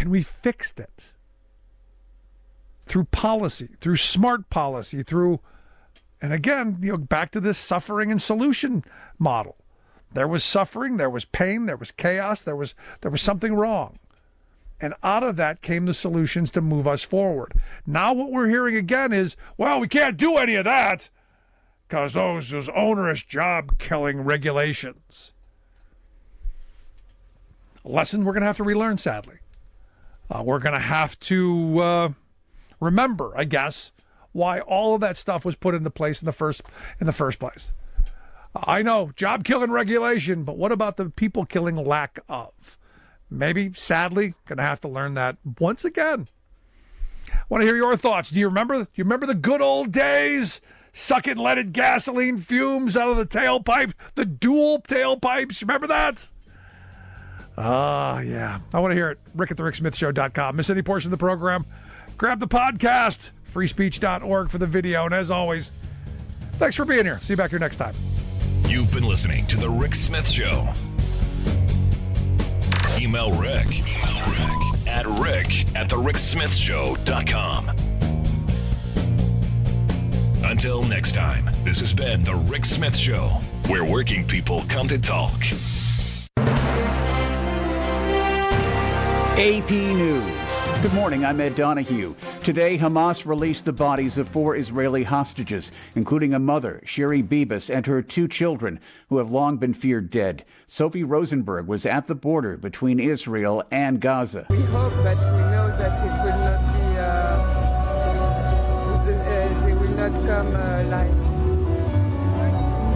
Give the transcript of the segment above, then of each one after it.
And we fixed it. Through policy, through smart policy, and again, back to this suffering and solution model. There was suffering, there was pain, there was chaos, there was something wrong. And out of that came the solutions to move us forward. Now what we're hearing again is, well, we can't do any of that because those onerous job-killing regulations. A lesson we're going to have to relearn, sadly. We're going to have to remember, I guess, why all of that stuff was put into place in the first place. I know, job-killing regulation, but what about the people-killing lack of? Maybe, sadly, going to have to learn that once again. I want to hear your thoughts. Do you remember the good old days? Sucking leaded gasoline fumes out of the tailpipe, the dual tailpipes. You remember that? Yeah. I want to hear it. Rick at thericksmithshow.com. Miss any portion of the program? Grab the podcast. freespeech.org for the video. And as always, thanks for being here. See you back here next time. You've been listening to The Rick Smith Show. Email Rick at rick@thericksmithshow.com. Until next time, this has been The Rick Smith Show, where working people come to talk. AP News. Good morning, I'm Ed Donahue. Today, Hamas released the bodies of 4 Israeli hostages, including a mother, Sherry Bibas, and her 2 children, who have long been feared dead. Sophie Rosenberg was at the border between Israel and Gaza. We hope, but we know that it will not be, they will not come alive.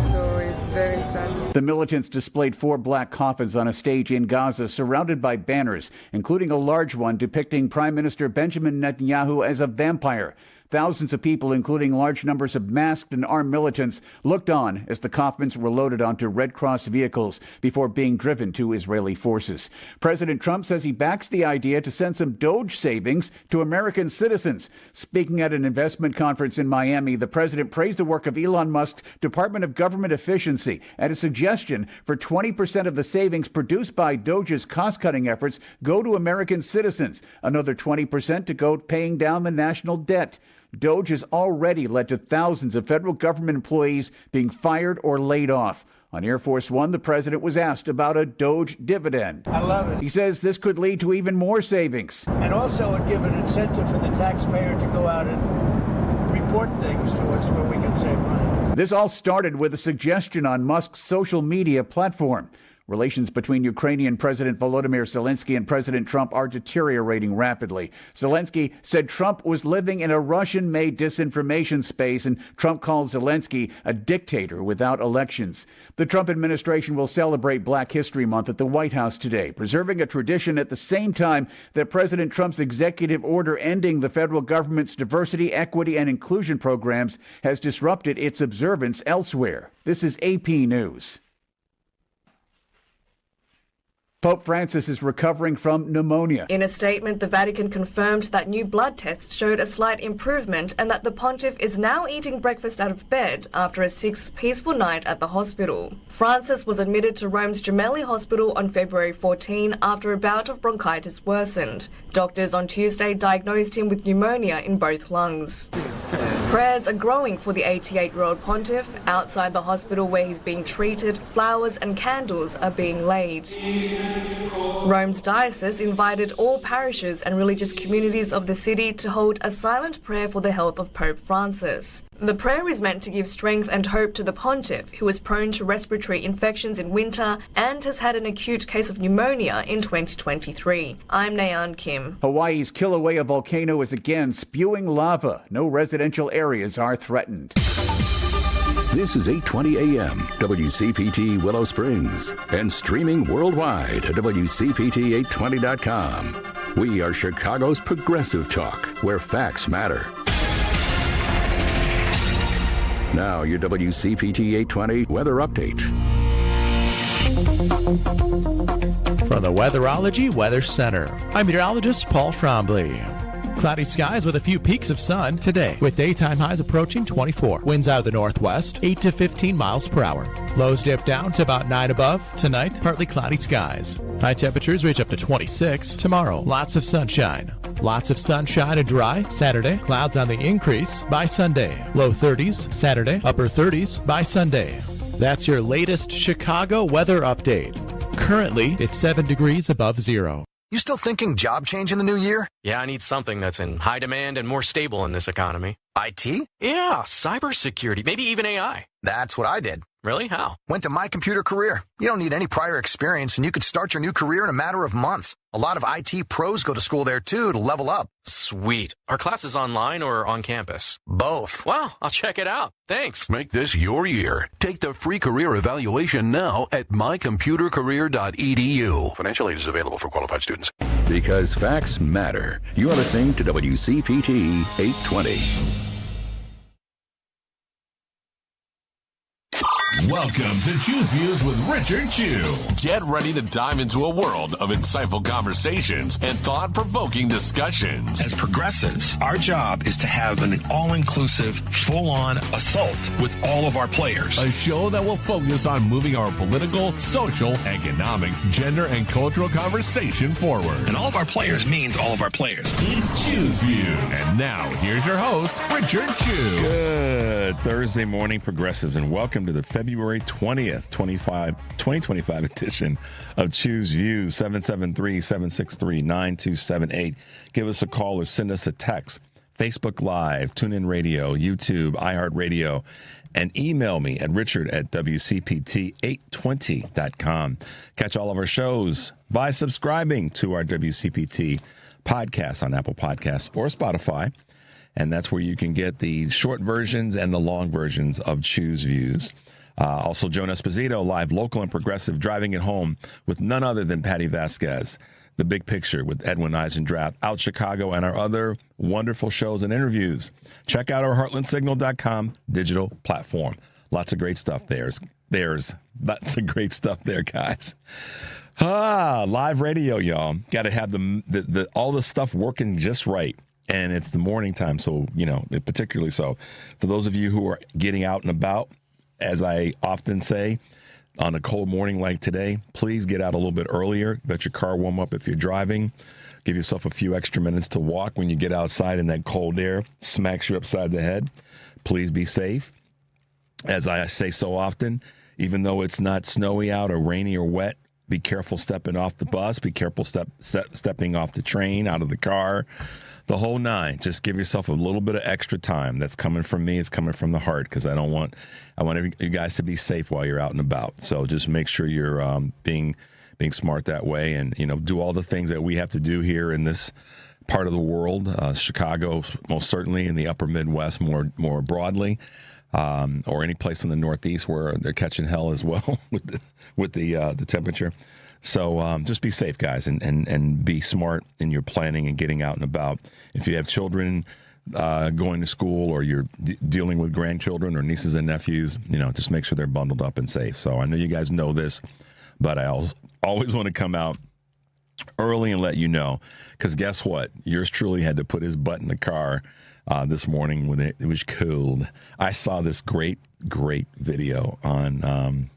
So it's very sad. The militants displayed 4 black coffins on a stage in Gaza, surrounded by banners, including a large one depicting Prime Minister Benjamin Netanyahu as a vampire. Thousands of people, including large numbers of masked and armed militants, looked on as the coffins were loaded onto Red Cross vehicles before being driven to Israeli forces. President Trump says he backs the idea to send some Doge savings to American citizens. Speaking at an investment conference in Miami, the president praised the work of Elon Musk's Department of Government Efficiency and a suggestion for 20% of the savings produced by Doge's cost-cutting efforts go to American citizens, another 20% to go paying down the national debt. Doge has already led to thousands of federal government employees being fired or laid off. On Air Force One, the president was asked about a Doge dividend. I love it. He says this could lead to even more savings. And also would give an incentive for the taxpayer to go out and report things to us where we can save money. This all started with a suggestion on Musk's social media platform. Relations between Ukrainian President Volodymyr Zelensky and President Trump are deteriorating rapidly. Zelensky said Trump was living in a Russian-made disinformation space, and Trump called Zelensky a dictator without elections. The Trump administration will celebrate Black History Month at the White House today, preserving a tradition at the same time that President Trump's executive order ending the federal government's diversity, equity, and inclusion programs has disrupted its observance elsewhere. This is AP News. Pope Francis is recovering from pneumonia. In a statement, the Vatican confirmed that new blood tests showed a slight improvement and that the pontiff is now eating breakfast out of bed after a 6th peaceful night at the hospital. Francis was admitted to Rome's Gemelli Hospital on February 14 after a bout of bronchitis worsened. Doctors on Tuesday diagnosed him with pneumonia in both lungs. Prayers are growing for the 88-year-old pontiff. Outside the hospital where he's being treated, flowers and candles are being laid. Rome's diocese invited all parishes and religious communities of the city to hold a silent prayer for the health of Pope Francis. The prayer is meant to give strength and hope to the pontiff, who is prone to respiratory infections in winter and has had an acute case of pneumonia in 2023. I'm Nayan Kim. Hawaii's Kilauea volcano is again spewing lava. No residential areas are threatened. This is 8:20 a.m. WCPT Willow Springs and streaming worldwide at WCPT820.com. We are Chicago's progressive talk, where facts matter. Now your WCPT 820 weather update. From the Weatherology Weather Center, I'm meteorologist Paul Trombley. Cloudy skies with a few peaks of sun today, with daytime highs approaching 24. Winds out of the northwest, 8 to 15 miles per hour. Lows dip down to about 9 above. Tonight, partly cloudy skies. High temperatures reach up to 26. Tomorrow, lots of sunshine. Lots of sunshine and dry. Saturday, clouds on the increase by Sunday. Low 30s Saturday, upper 30s by Sunday. That's your latest Chicago weather update. Currently, it's 7 degrees above zero. You still thinking job change in the new year? Yeah, I need something that's in high demand and more stable in this economy. IT? Yeah, cybersecurity, maybe even AI. That's what I did. Really? How? Went to My Computer Career. You don't need any prior experience, and you could start your new career in a matter of months. A lot of IT pros go to school there, too, to level up. Sweet. Are classes online or on campus? Both. Wow, I'll check it out. Thanks. Make this your year. Take the free career evaluation now at mycomputercareer.edu. Financial aid is available for qualified students. Because facts matter. You are listening to WCPT 820. Welcome to Choose Views with Richard Chew. Get ready to dive into a world of insightful conversations and thought-provoking discussions. As progressives, our job is to have an all-inclusive, full-on assault with all of our players. A show that will focus on moving our political, social, economic, gender, and cultural conversation forward. And all of our players means all of our players. It's Choose Views. And now, here's your host, Richard Chew. Good Thursday morning, progressives, and welcome to the February 20th, 2025 edition of Choose Views, 773-763-9278. Give us a call or send us a text. Facebook Live, TuneIn Radio, YouTube, iHeartRadio, and email me at richard@WCPT820.com. Catch all of our shows by subscribing to our WCPT podcast on Apple Podcasts or Spotify. And that's where you can get the short versions and the long versions of Choose Views. Also, Joan Esposito, live, local, and progressive, driving it home with none other than Patty Vasquez. The Big Picture with Edwin Eisendrath, Out Chicago, and our other wonderful shows and interviews. Check out our heartlandsignal.com digital platform. Lots of great stuff there. There's lots of great stuff there, guys. Live radio, y'all. Got to have all the stuff working just right. And it's the morning time, so, particularly so. For those of you who are getting out and about, as I often say, on a cold morning like today, please get out a little bit earlier. Let your car warm up if you're driving. Give yourself a few extra minutes to walk when you get outside and that cold air smacks you upside the head. Please be safe. As I say so often, even though it's not snowy out or rainy or wet, be careful stepping off the bus. Be careful stepping off the train, out of the car. The whole nine. Just give yourself a little bit of extra time. That's coming from me. It's coming from the heart because I want you guys to be safe while you're out and about. So just make sure you're being smart that way, and do all the things that we have to do here in this part of the world. Chicago, most certainly, in the upper Midwest, more broadly, or any place in the Northeast where they're catching hell as well with the temperature. So just be safe, guys, and be smart in your planning and getting out and about. If you have children going to school, or you're dealing with grandchildren or nieces and nephews, just make sure they're bundled up and safe. So I know you guys know this, but I always want to come out early and let you know, because guess what? Yours truly had to put his butt in the car this morning when it was cold. I saw this great video on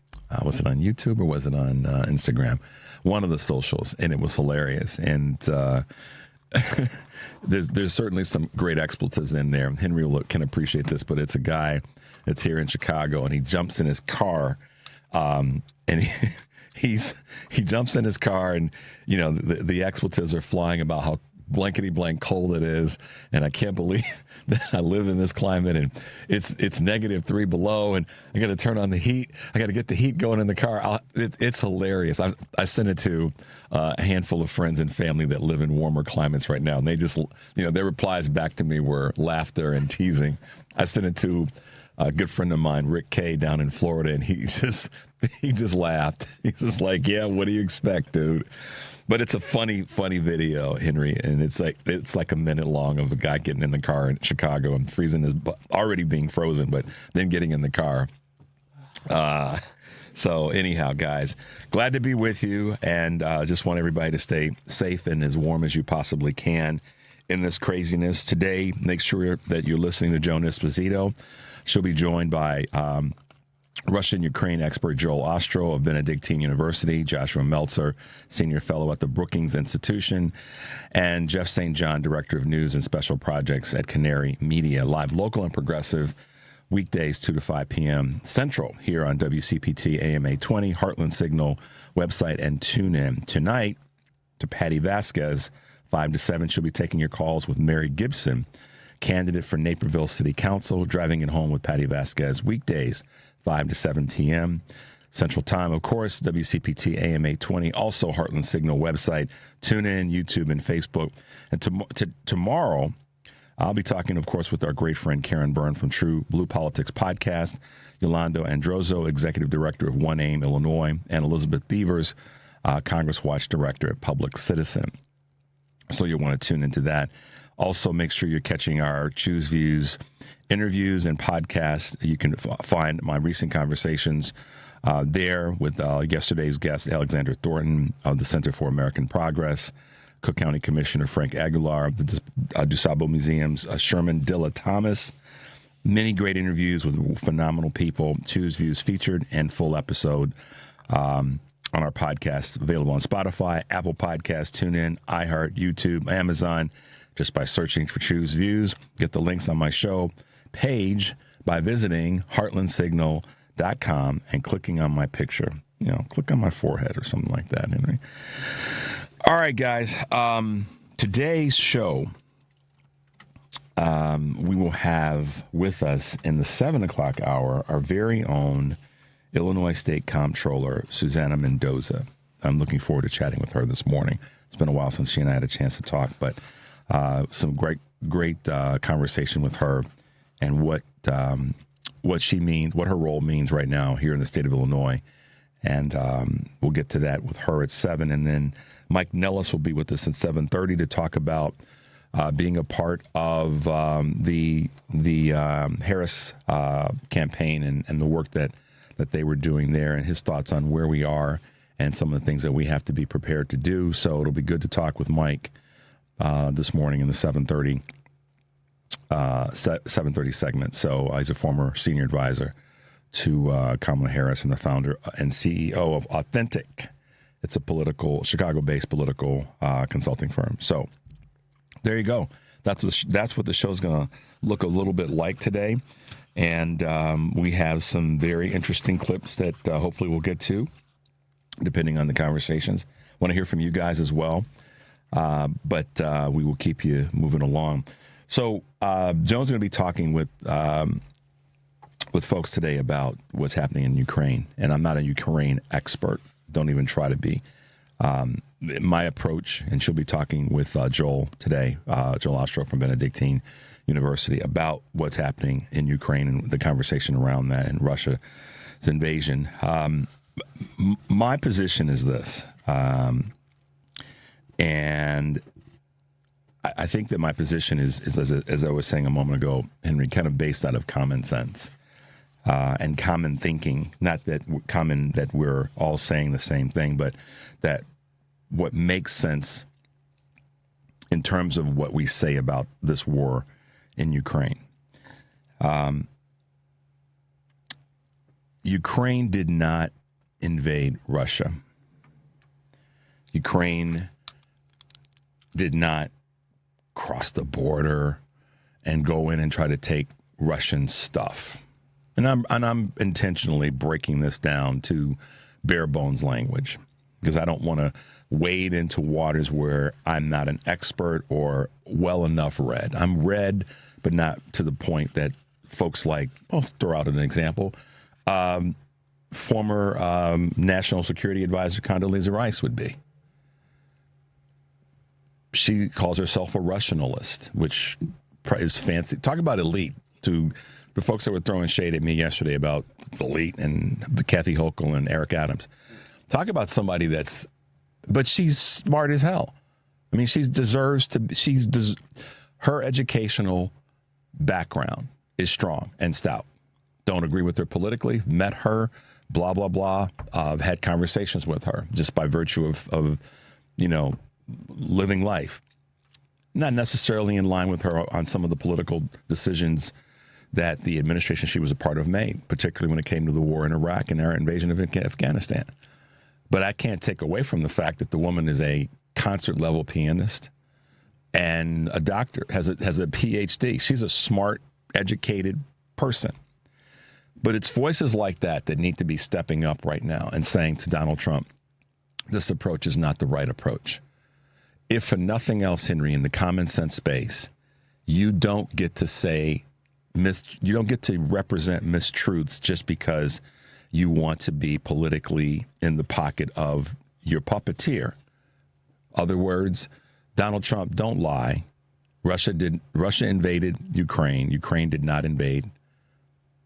was it on YouTube or was it on Instagram? One of the socials, and it was hilarious. And there's certainly some great expletives in there. Henry can appreciate this, but it's a guy that's here in Chicago, and he jumps in his car, and he jumps in his car, and the expletives are flying about how blankety blank cold it is, and I can't believe that I live in this climate, and it's -3 below, and I got to turn on the heat. I got to get the heat going in the car. It's hilarious. I sent it to a handful of friends and family that live in warmer climates right now, and they just, their replies back to me were laughter and teasing. I sent it to a good friend of mine, Rick K, down in Florida, and he just laughed. He's just like, yeah, what do you expect, dude? But it's a funny video, Henry, and it's like a minute long of a guy getting in the car in Chicago and freezing his butt, already being frozen, but then getting in the car. So anyhow, guys, glad to be with you, and just want everybody to stay safe and as warm as you possibly can in this craziness. Today, make sure that you're listening to Joan Esposito. She'll be joined by Russia and Ukraine expert Joel Ostro of Benedictine University, Joshua Meltzer, senior fellow at the Brookings Institution, and Jeff St. John, director of news and special projects at Canary Media. Live, local, and progressive, weekdays 2 to 5 p.m. Central here on WCPT AM 820, Heartland Signal website, and tune in. Tonight, to Patty Vasquez, 5 to 7, she'll be taking your calls with Mary Gibson, candidate for Naperville City Council, driving it home with Patty Vasquez, weekdays 5 to 7 p.m. Central Time. Of course, WCPT AM 820, also Heartland Signal website. Tune in, YouTube, and Facebook. And tomorrow, I'll be talking, of course, with our great friend Karen Byrne from True Blue Politics Podcast, Yolando Androzo, Executive Director of One Aim, Illinois, and Elizabeth Beavers, Congress Watch Director at Public Citizen. So you'll want to tune into that. Also, make sure you're catching our Choose Views interviews and podcasts. You can find my recent conversations there with yesterday's guest, Alexander Thornton of the Center for American Progress, Cook County Commissioner Frank Aguilar of the DuSable Museum's Sherman Dilla Thomas. Many great interviews with phenomenal people. Choose Views featured and full episode on our podcast, available on Spotify, Apple Podcasts, TuneIn, iHeart, YouTube, Amazon, just by searching for Choose Views. Get the links on my show page by visiting heartlandsignal.com and clicking on my picture. Click on my forehead or something like that, Henry. All right, guys. Today's show, we will have with us in the 7 o'clock hour our very own Illinois State Comptroller, Susana Mendoza. I'm looking forward to chatting with her this morning. It's been a while since she and I had a chance to talk, but some great conversation with her and what she means, what her role means right now here in the state of Illinois. And we'll get to that with her at 7. And then Mike Nellis will be with us at 7:30 to talk about being a part of the Harris campaign and the work that they were doing there, and his thoughts on where we are and some of the things that we have to be prepared to do. So it'll be good to talk with Mike this morning in the 7:30 segment. So he's a former senior advisor to Kamala Harris and the founder and CEO of Authentic. It's a Chicago-based political consulting firm. So there you go. That's what the show's going to look a little bit like today. And we have some very interesting clips that hopefully we'll get to, depending on the conversations. Want to hear from you guys as well. But we will keep you moving along. So Joan's going to be talking with folks today about what's happening in Ukraine. And I'm not a Ukraine expert. Don't even try to be. My approach, and she'll be talking with Joel today, Joel Ostro from Benedictine University, about what's happening in Ukraine and the conversation around that and Russia's invasion. My position is this, and I think that my position is as I was saying a moment ago, Henry, kind of based out of common sense and common thinking. Not that that we're all saying the same thing, but that what makes sense in terms of what we say about this war in Ukraine. Ukraine did not invade Russia. Ukraine did not cross the border and go in and try to take Russian stuff. And I'm intentionally breaking this down to bare bones language because I don't want to wade into waters where I'm not an expert or well enough read. I'm read, but not to the point that folks like, I'll throw out an example, former National Security Advisor Condoleezza Rice would be. She calls herself a Russianalist, which is fancy. Talk about elite. To the folks that were throwing shade at me yesterday about elite and Kathy Hochul and Eric Adams. Talk about somebody but she's smart as hell. I mean, her educational background is strong and stout. Don't agree with her politically, met her, blah, blah, blah. Had conversations with her just by virtue of living life. not necessarily in line with her on some of the political decisions that the administration she was a part of made, particularly when it came to the war in Iraq and our invasion of Afghanistan. But I can't take away from the fact that the woman is a concert-level pianist and a doctor, has a PhD. She's a smart, educated person. But it's voices like that that need to be stepping up right now and saying to Donald Trump, this approach is not the right approach. If for nothing else, Henry, in the common sense space, you don't get to say you don't get to represent mistruths just because you want to be politically in the pocket of your puppeteer. Other words, Donald Trump, don't lie. Russia invaded Ukraine. Ukraine did not invade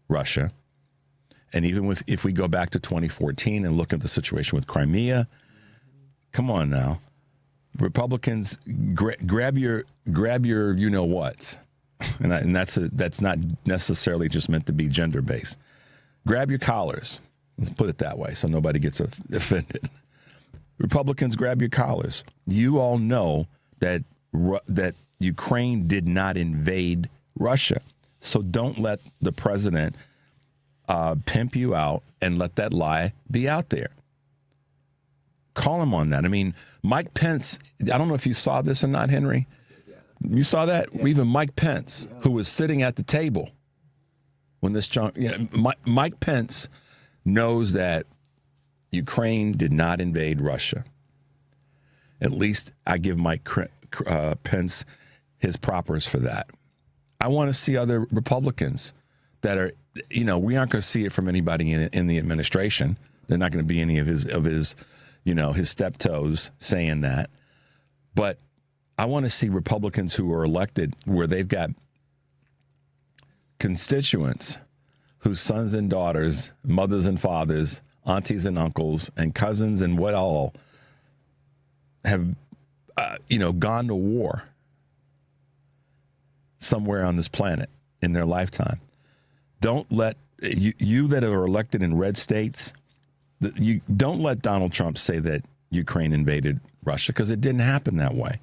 Russia. And even if we go back to 2014 and look at the situation with Crimea, come on now. Republicans, grab your you know what, and that's not necessarily just meant to be gender based. Grab your collars. Let's put it that way, so nobody gets offended. Republicans, grab your collars. You all know that Ukraine did not invade Russia, so don't let the president pimp you out and let that lie be out there. Call him on that. I mean, Mike Pence, I don't know if you saw this or not, Henry. You saw that? Yeah. Even Mike Pence, who was sitting at the table when this, Mike Pence knows that Ukraine did not invade Russia. At least I give Mike Pence his propers for that. I want to see other Republicans that are, we aren't going to see it from anybody in the administration. They're not going to be any of his his steptoes saying that. But I want to see Republicans who are elected where they've got constituents whose sons and daughters, mothers and fathers, aunties and uncles, and cousins and what all have, gone to war somewhere on this planet in their lifetime. Don't let you that are elected in red states, you don't let Donald Trump say that Ukraine invaded Russia, because it didn't happen that way.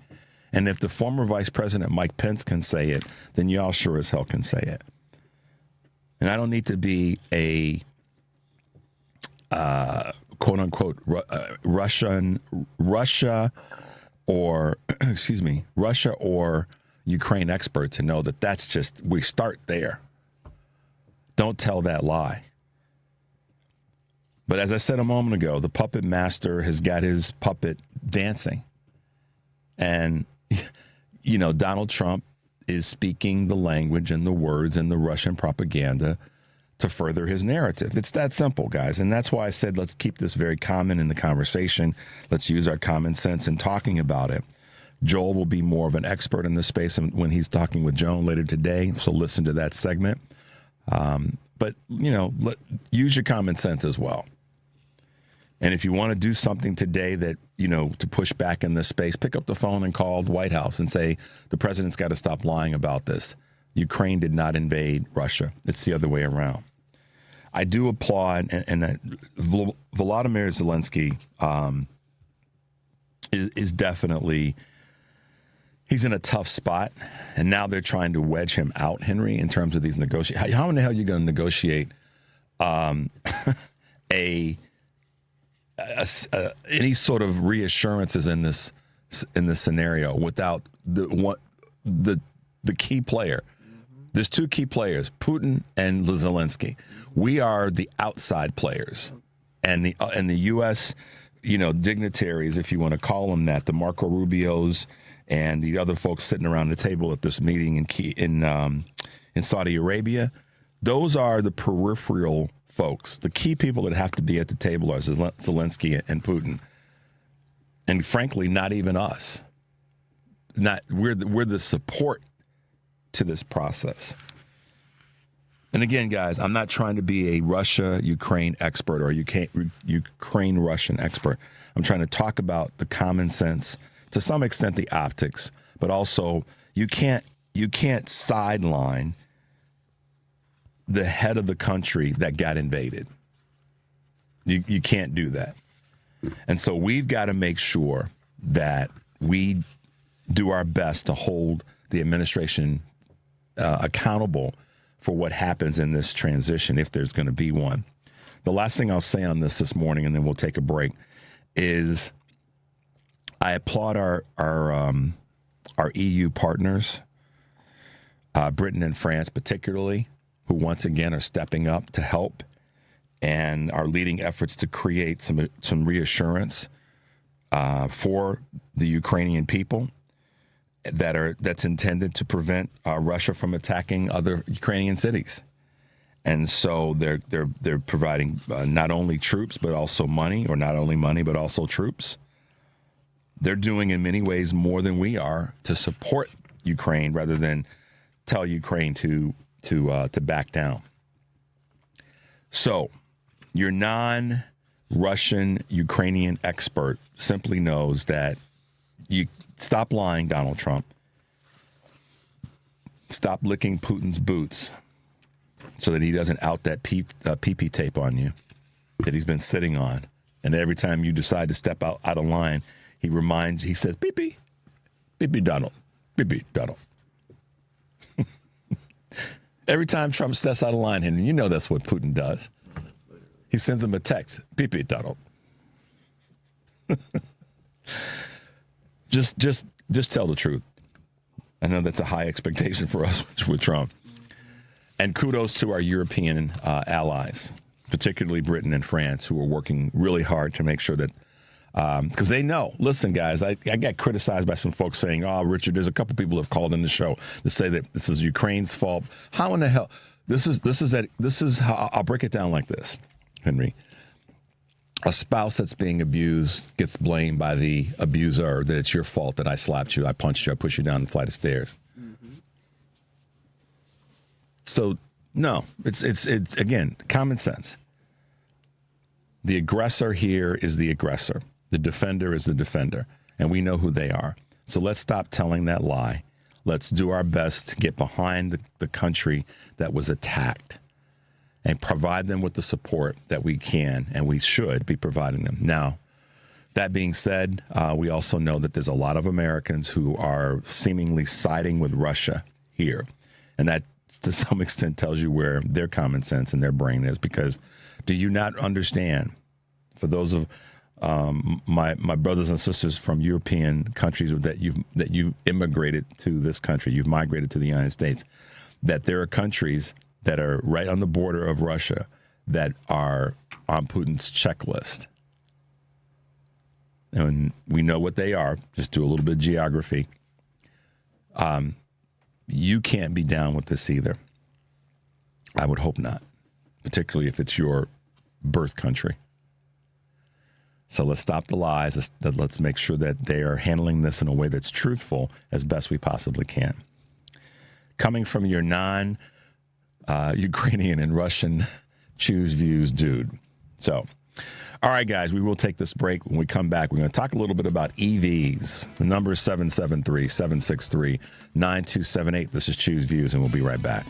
And if the former Vice President Mike Pence can say it, then y'all sure as hell can say it. And I don't need to be a quote unquote Russia or Ukraine expert to know that that's just, we start there. Don't tell that lie. But as I said a moment ago, the puppet master has got his puppet dancing. And, Donald Trump is speaking the language and the words and the Russian propaganda to further his narrative. It's that simple, guys. And that's why I said, let's keep this very common in the conversation. Let's use our common sense in talking about it. Joel will be more of an expert in this space when he's talking with Joan later today. So listen to that segment. But, use your common sense as well. And if you want to do something today that, to push back in this space, pick up the phone and call the White House and say, the president's got to stop lying about this. Ukraine did not invade Russia. It's the other way around. I do applaud, and Volodymyr Zelensky is definitely, he's in a tough spot. And now they're trying to wedge him out, Henry, in terms of these negotiations. How in the hell are you going to negotiate any sort of reassurances in this scenario without the key player? There's two key players, Putin and Zelensky. We are the outside players, and the U.S. dignitaries, if you want to call them that, the Marco Rubios and the other folks sitting around the table at this meeting in Saudi Arabia. Those are the peripheral folks. The key people that have to be at the table are Zelensky and Putin, and frankly, not even us. We're the support to this process. And again, guys, I'm not trying to be a Russia-Ukraine expert or Ukraine-Russian expert. I'm trying to talk about the common sense, to some extent the optics, but also you can't sideline the head of the country that got invaded. You can't do that. And so we've got to make sure that we do our best to hold the administration accountable for what happens in this transition, if there's going to be one. The last thing I'll say on this morning, and then we'll take a break, is I applaud our EU partners, Britain and France particularly, who once again are stepping up to help and are leading efforts to create some reassurance for the Ukrainian people that's intended to prevent Russia from attacking other Ukrainian cities. And so they're providing not only troops but also money, or not only money but also troops. They're doing in many ways more than we are to support Ukraine rather than tell Ukraine to back down. So your non-Russian Ukrainian expert simply knows that you stop lying, Donald Trump. Stop licking Putin's boots so that he doesn't out that PP tape on you that he's been sitting on. And every time you decide to step out of line, he says, beep, beep, beep, beep, Donald, beep, beep, Donald. Every time Trump steps out of line, Henry, you know that's what Putin does. He sends him a text, beep, beep, Donald. Just tell the truth. I know that's a high expectation for us with Trump. And kudos to our European allies, particularly Britain and France, who are working really hard to make sure that, because they know. Listen, guys, I got criticized by some folks saying, "Oh, Richard, there's a couple people who have called in the show to say that this is Ukraine's fault." How in the hell? This is how I'll break it down like this, Henry. A spouse that's being abused gets blamed by the abuser that it's your fault that I slapped you, I punched you, I pushed you down the flight of stairs. Mm-hmm. So no, it's again common sense. The aggressor here is the aggressor. The defender is the defender, and we know who they are. So let's stop telling that lie. Let's do our best to get behind the country that was attacked and provide them with the support that we can and we should be providing them. Now, that being said, we also know that there's a lot of Americans who are seemingly siding with Russia here. And that, to some extent, tells you where their common sense and their brain is. Because do you not understand, for those of my brothers and sisters from European countries that you've immigrated to this country, you've migrated to the United States, that there are countries that are right on the border of Russia that are on Putin's checklist. And we know what they are. Just do a little bit of geography. You can't be down with this either. I would hope not, particularly if it's your birth country. So let's stop the lies. Let's make sure that they are handling this in a way that's truthful as best we possibly can. Coming from your Ukrainian and Russian choose views dude. So, all right, guys, we will take this break. When we come back, we're going to talk a little bit about EVs. The number is 773-763-9278. This is Choose Views, and we'll be right back.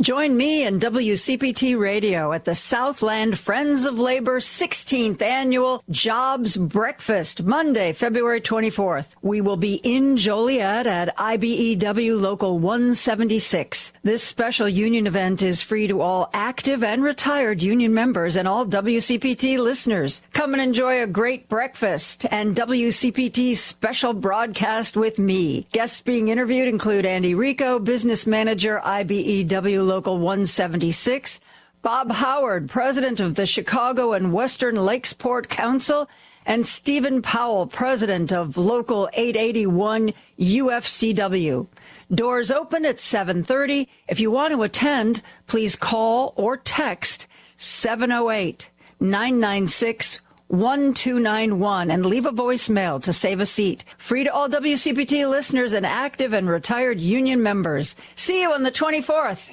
Join me and WCPT Radio at the Southland Friends of Labor 16th Annual Jobs Breakfast, Monday, February 24th. We will be in Joliet at IBEW Local 176. This special union event is free to all active and retired union members and all WCPT listeners. Come and enjoy a great breakfast and WCPT's special broadcast with me. Guests being interviewed include Andy Rico, Business Manager, IBEW Local 176, Bob Howard, President of the Chicago and Western Lakesport Council, and Stephen Powell, President of Local 881 UFCW. Doors open at 7:30. If you want to attend, please call or text 708-996-1291 and leave a voicemail to save a seat. Free to all WCPT listeners and active and retired union members. See you on the 24th.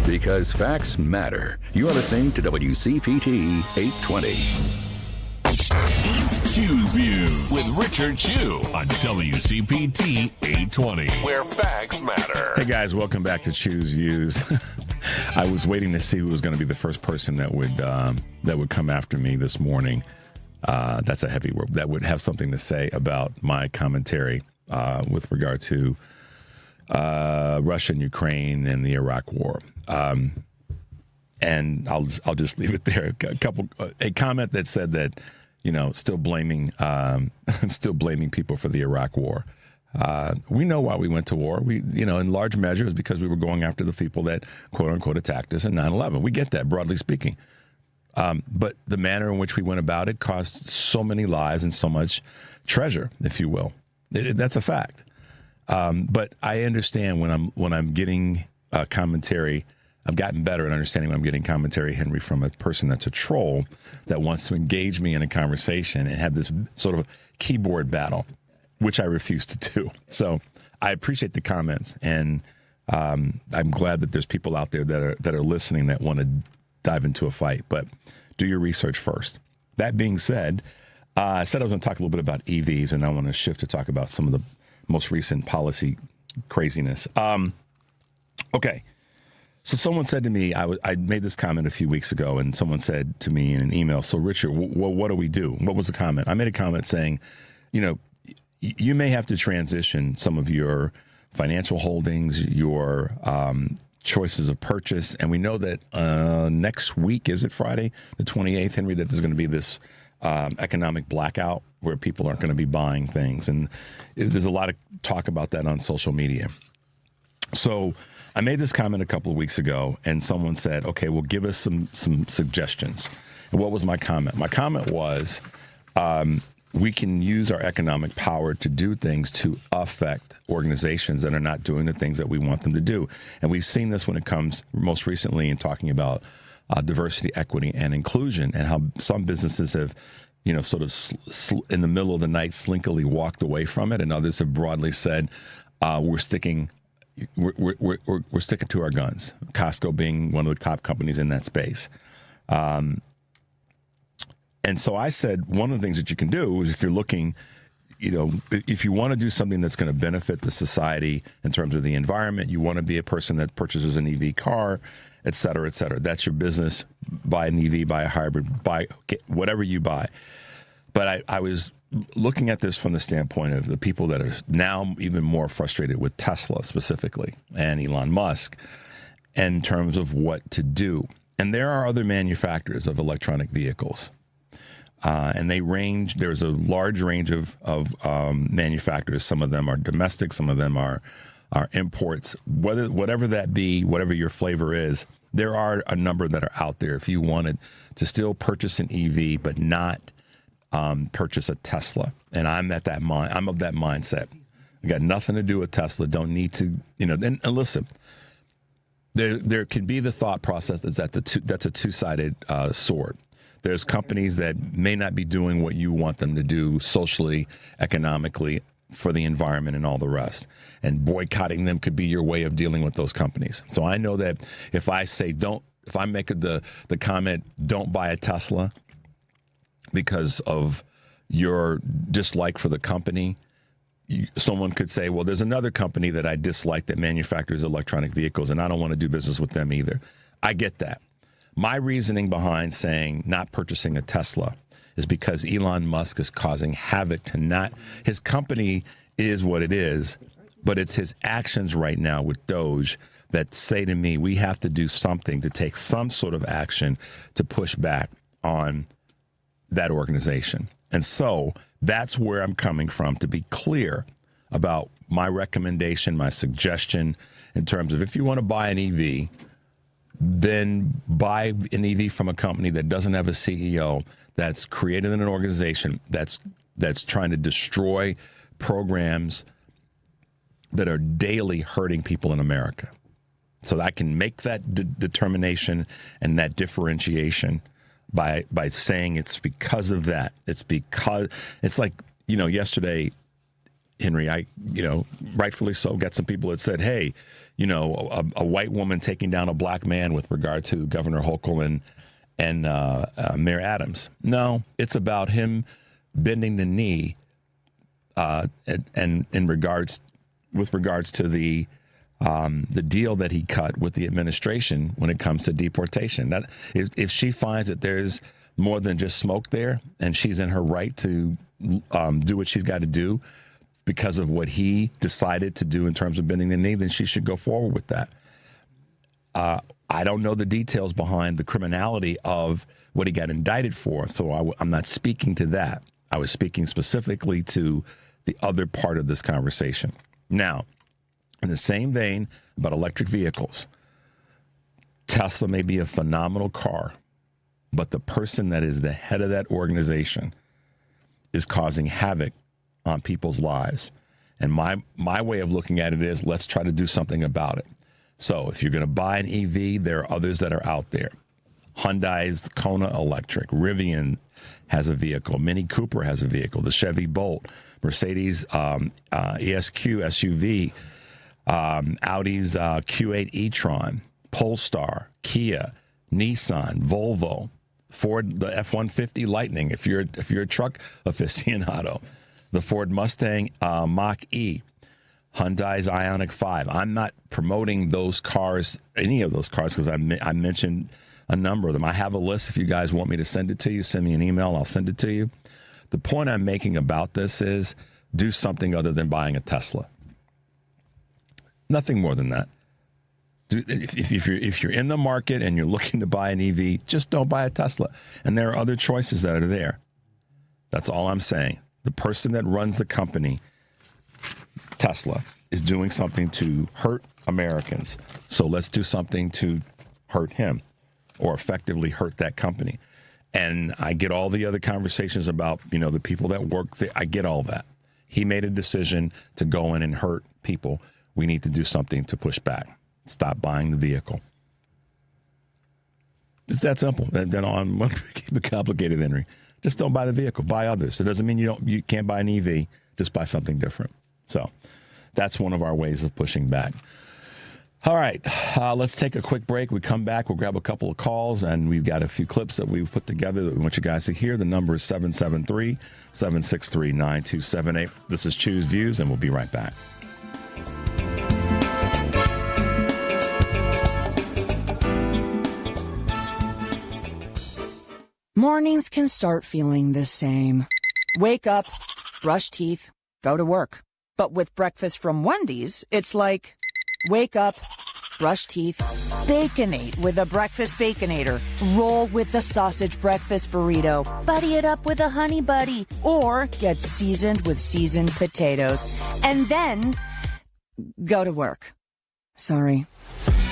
Because facts matter. You are listening to WCPT 820. It's Chew's View with Richard Chew on WCPT 820, where facts matter. Hey guys, welcome back to Chew's Views. I was waiting to see who was going to be the first person that would come after me this morning. That's a heavy word. That would have something to say about my commentary with regard to Russia and Ukraine and the Iraq War. And I'll just leave it there. A comment that said that, still blaming people for the Iraq War. We know why we went to war. We, in large measure, is because we were going after the people that quote unquote attacked us in 9/11. We get that, broadly speaking. But the manner in which we went about it cost so many lives and so much treasure, if you will. That's a fact. But I understand when I'm getting commentary. I've gotten better at understanding when I'm getting commentary, Henry, from a person that's a troll that wants to engage me in a conversation and have this sort of keyboard battle, which I refuse to do. So I appreciate the comments, and I'm glad that there's people out there that are listening that want to dive into a fight. But do your research first. That being said, I said I was going to talk a little bit about EVs, and I want to shift to talk about some of the most recent policy craziness. Okay. So someone said to me, I made this comment a few weeks ago, and someone said to me in an email, so Richard, what do we do? What was the comment? I made a comment saying, you may have to transition some of your financial holdings, your choices of purchase. And we know that next week, is it Friday, the 28th, Henry, that there's going to be this economic blackout where people aren't going to be buying things. And there's a lot of talk about that on social media. So I made this comment a couple of weeks ago, and someone said, okay, well, give us some suggestions. And what was my comment? My comment was, we can use our economic power to do things to affect organizations that are not doing the things that we want them to do. And we've seen this when it comes most recently in talking about diversity, equity, and inclusion, and how some businesses have, sort of in the middle of the night slinkily walked away from it, and others have broadly said, we're sticking to our guns. Costco being one of the top companies in that space. And so I said, one of the things that you can do is if you're looking, if you want to do something that's going to benefit the society in terms of the environment, you want to be a person that purchases an EV car, et cetera, et cetera. That's your business. Buy an EV, buy a hybrid, buy whatever you buy. But I was looking at this from the standpoint of the people that are now even more frustrated with Tesla specifically and Elon Musk in terms of what to do. And there are other manufacturers of electronic vehicles. And there's a large range of manufacturers. Some of them are domestic, some of them are imports. Whatever that be, whatever your flavor is, there are a number that are out there if you wanted to still purchase an EV but not purchase a Tesla. And I'm of that mindset. I got nothing to do with Tesla. Don't need to, and listen, there can be the thought process that's a two-sided sword. There's companies that may not be doing what you want them to do socially, economically, for the environment and all the rest. And boycotting them could be your way of dealing with those companies. So I know that if I make the comment, don't buy a Tesla because of your dislike for the company, someone could say, well, there's another company that I dislike that manufactures electronic vehicles, and I don't want to do business with them either. I get that. My reasoning behind saying not purchasing a Tesla is because Elon Musk is causing havoc his company is what it is, but it's his actions right now with Doge that say to me, we have to do something to take some sort of action to push back on that organization. And so that's where I'm coming from, to be clear about my recommendation, my suggestion in terms of if you want to buy an EV, then buy an EV from a company that doesn't have a CEO, that's created in an organization that's trying to destroy programs that are daily hurting people in America. So I can make that determination and that differentiation by saying it's because of that. It's because it's like, yesterday, Henry, I rightfully so, got some people that said, hey, a white woman taking down a black man with regard to Governor Hochul and Mayor Adams. No, it's about him bending the knee, and with regards to the deal that he cut with the administration when it comes to deportation. That if she finds that there's more than just smoke there, and she's in her right to do what she's got to do because of what he decided to do in terms of bending the knee, then she should go forward with that. I don't know the details behind the criminality of what he got indicted for, so I'm not speaking to that. I was speaking specifically to the other part of this conversation. Now, in the same vein about electric vehicles, Tesla may be a phenomenal car, but the person that is the head of that organization is causing havoc on people's lives. And my way of looking at it is, let's try to do something about it. So if you're going to buy an EV, there are others that are out there. Hyundai's Kona Electric, Rivian has a vehicle, Mini Cooper has a vehicle, the Chevy Bolt, Mercedes ESQ SUV, Audi's Q8 e-tron, Polestar, Kia, Nissan, Volvo, Ford, the F-150 Lightning, if you're a truck aficionado, the Ford Mustang Mach-E, Hyundai's Ioniq 5. I'm not promoting those cars, any of those cars, because I mentioned a number of them. I have a list. If you guys want me to send it to you, send me an email. I'll send it to you. The point I'm making about this is do something other than buying a Tesla. Nothing more than that. If you're in the market and you're looking to buy an EV, just don't buy a Tesla. And there are other choices that are there. That's all I'm saying. The person that runs the company, Tesla, is doing something to hurt Americans. So let's do something to hurt him or effectively hurt that company. And I get all the other conversations about, the people that work there. I get all that. He made a decision to go in and hurt people. We need to do something to push back. Stop buying the vehicle. It's that simple. Then I'm going to keep it complicated, Henry. Just don't buy the vehicle. Buy others. It doesn't mean you can't buy an EV. Just buy something different. So that's one of our ways of pushing back. All right, let's take a quick break. We come back, we'll grab a couple of calls, and we've got a few clips that we've put together that we want you guys to hear. The number is 773-763-9278. This is Choose Views, and we'll be right back. Mornings can start feeling the same. Wake up, brush teeth, go to work. But with breakfast from Wendy's, it's like, wake up, brush teeth, Baconate with a breakfast Baconator. Roll with the sausage breakfast burrito. Buddy it up with a honey buddy. Or get seasoned with seasoned potatoes. And then go to work. Sorry.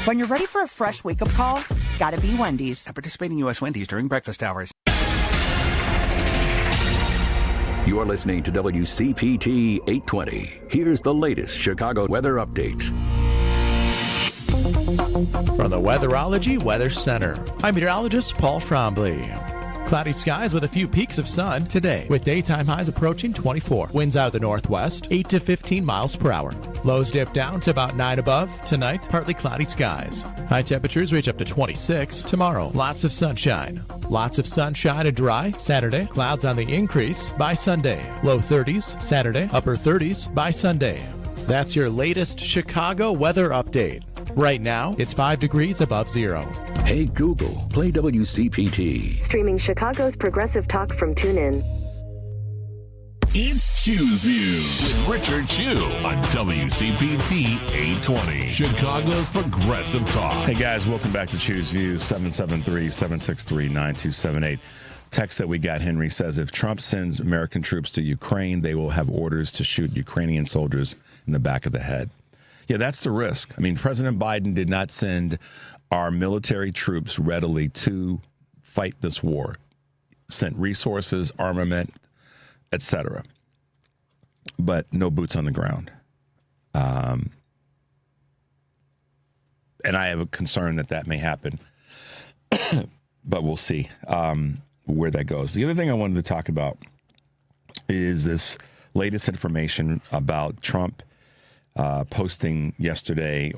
When you're ready for a fresh wake-up call, gotta be Wendy's. At participating U.S. Wendy's during breakfast hours. You're listening to WCPT 820. Here's the latest Chicago weather update. From the Weatherology Weather Center, I'm meteorologist Paul Trombley. Cloudy skies with a few peaks of sun today, with daytime highs approaching 24. Winds out of the northwest, 8 to 15 miles per hour. Lows dip down to about 9 above. Tonight, partly cloudy skies. High temperatures reach up to 26. Tomorrow, lots of sunshine. Lots of sunshine and dry. Saturday, clouds on the increase by Sunday. Low 30s Saturday, upper 30s by Sunday. That's your latest Chicago weather update. Right now, it's 5 degrees above zero. Hey Google, play WCPT. Streaming Chicago's progressive talk from TuneIn. It's Choose Views with Richard Chew on WCPT 820, Chicago's progressive talk. Hey guys, welcome back to Choose Views, 773-763-9278. Text that we got, Henry says, if Trump sends American troops to Ukraine, they will have orders to shoot Ukrainian soldiers in the back of the head. Yeah, that's the risk. I mean, President Biden did not send our military troops readily to fight this war. Sent resources, armament, etc. But no boots on the ground. And I have a concern that may happen. But we'll see where that goes. The other thing I wanted to talk about is this latest information about Trump posting yesterday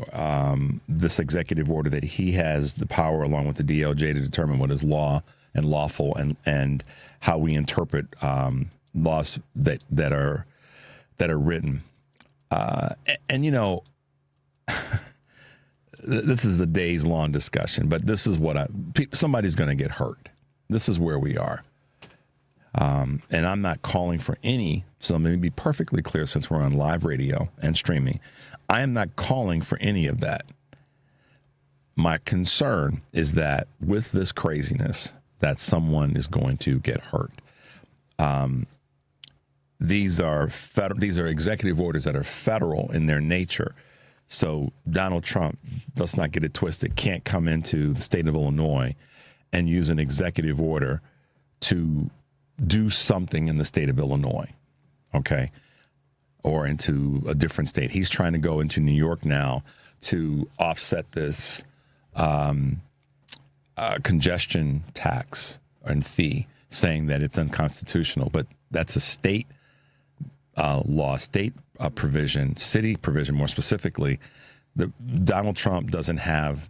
this executive order that he has the power, along with the DOJ, to determine what is law and lawful, and how we interpret laws that are written. And you know, this is a days-long discussion, but this is what somebody's going to get hurt. This is where we are. And I'm not calling for any, so let me be perfectly clear, since we're on live radio and streaming, I am not calling for any of that. My concern is that with this craziness, that someone is going to get hurt. These are executive orders that are federal in their nature. So Donald Trump, let's not get it twisted, can't come into the state of Illinois and use an executive order to do something in the state of Illinois, okay, or into a different state. He's trying to go into New York now to offset this congestion tax and fee, saying that it's unconstitutional. But that's a state law, state provision, city provision more specifically. Donald Trump doesn't have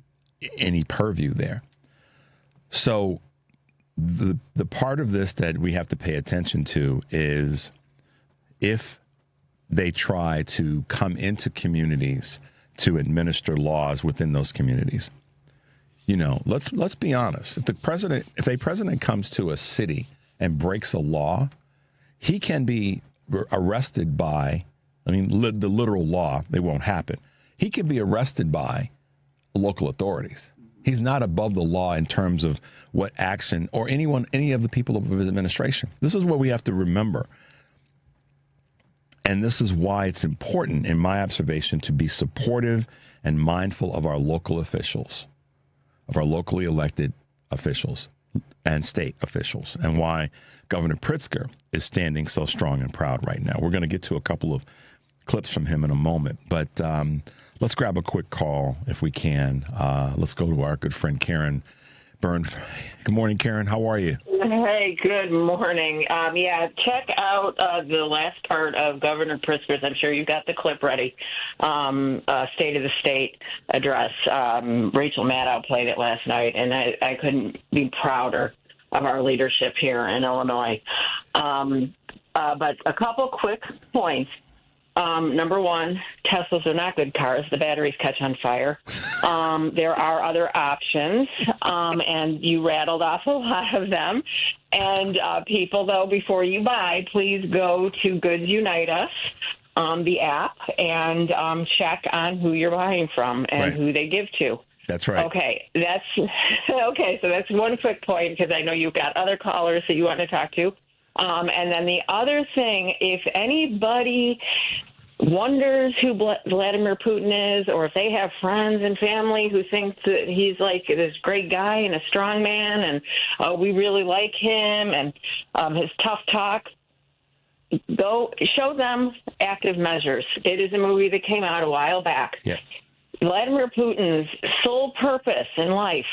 any purview there. So the part of this that we have to pay attention to is if they try to come into communities to administer laws within those communities. You know, let's be honest. If a president comes to a city and breaks a law, he can be arrested by, the literal law, it won't happen. He can be arrested by local authorities. He's not above the law in terms of what action or any of the people of his administration. This is what we have to remember. And this is why it's important, in my observation, to be supportive and mindful of our local officials, of our locally elected officials and state officials, and why Governor Pritzker is standing so strong and proud right now. We're going to get to a couple of clips from him in a moment, but let's grab a quick call if we can. Let's go to our good friend Karen Byrne. Good morning, Karen. How are you? Hey, good morning. Check out the last part of Governor Pritzker's. I'm sure you got the clip ready. State of the State address. Rachel Maddow played it last night, and I couldn't be prouder of our leadership here in Illinois. But a couple quick points. Number one, Teslas are not good cars. The batteries catch on fire. There are other options, and you rattled off a lot of them. And people, though, before you buy, please go to Goods Unite Us, the app, and check on who you're buying from and who they give to. That's right. Okay, so that's one quick point, because I know you've got other callers that you want to talk to. And then the other thing, if anybody wonders who Vladimir Putin is, or if they have friends and family who think that he's like this great guy and a strong man, and we really like him and his tough talk, go show them Active Measures. It is a movie that came out a while back. Yeah. Vladimir Putin's sole purpose in life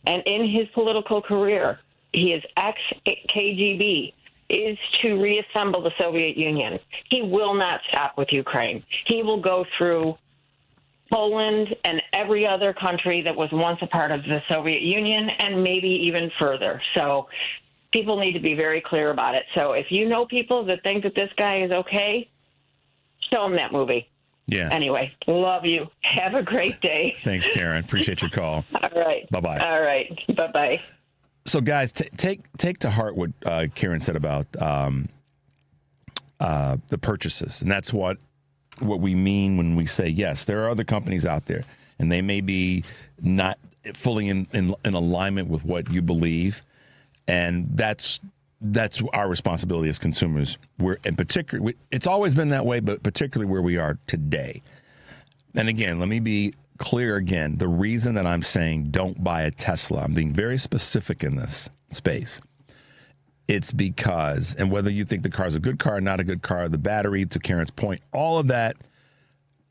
and in his political career, he is ex-KGB, is to reassemble the Soviet Union. He will not stop with Ukraine. He will go through Poland and every other country that was once a part of the Soviet Union, and maybe even further. So people need to be very clear about it. So if you know people that think that this guy is okay, show them that movie. Yeah. Anyway, love you. Have a great day. Thanks, Karen. Appreciate your call. All right. Bye-bye. All right. Bye-bye. So, guys, take to heart what Karen said about the purchases, and that's what we mean when we say, yes, there are other companies out there, and they may be not fully in alignment with what you believe, and that's our responsibility as consumers. It's always been that way, but particularly where we are today. And again, let me be clear again. The reason that I'm saying don't buy a Tesla, I'm being very specific in this space. It's because, and whether you think the car is a good car or not a good car, the battery, to Karen's point, all of that,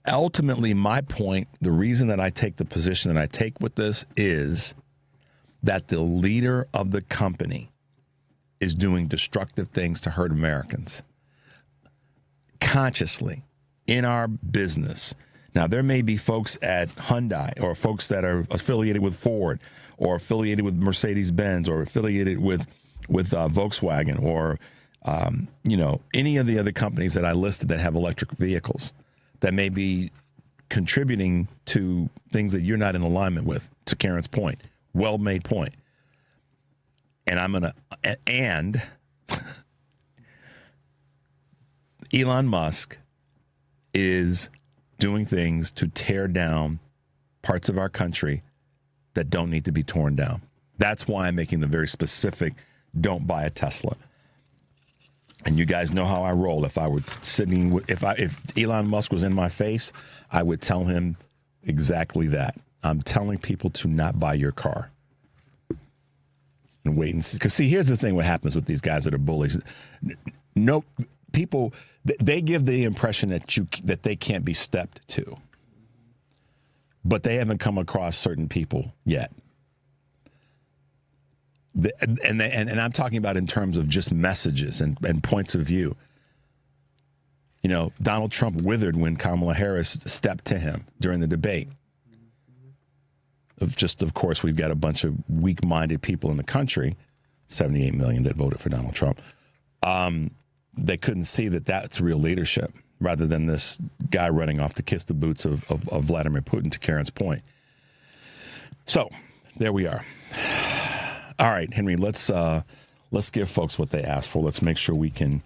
ultimately my point, the reason that I take the position that I take with this is that the leader of the company is doing destructive things to hurt Americans consciously. in our business. Now, there may be folks at Hyundai or folks that are affiliated with Ford or affiliated with Mercedes-Benz or affiliated with Volkswagen or, any of the other companies that I listed that have electric vehicles that may be contributing to things that you're not in alignment with, to Karen's point. Well-made point. And Elon Musk is doing things to tear down parts of our country that don't need to be torn down. That's why I'm making the very specific, don't buy a Tesla. And you guys know how I roll. If I were sitting, if Elon Musk was in my face, I would tell him exactly that. I'm telling people to not buy your car. And wait and see. Because see, here's the thing: what happens with these guys that are bullies? No, people they give the impression that they can't be stepped to, but they haven't come across certain people yet. And I'm talking about in terms of just messages and points of view. You know, Donald Trump withered when Kamala Harris stepped to him during the debate. Of course, we've got a bunch of weak-minded people in the country, 78 million that voted for Donald Trump. They couldn't see that that's real leadership, rather than this guy running off to kiss the boots of Vladimir Putin, to Karen's point. So there we are. All right, Henry, let's give folks what they asked for. Let's make sure we can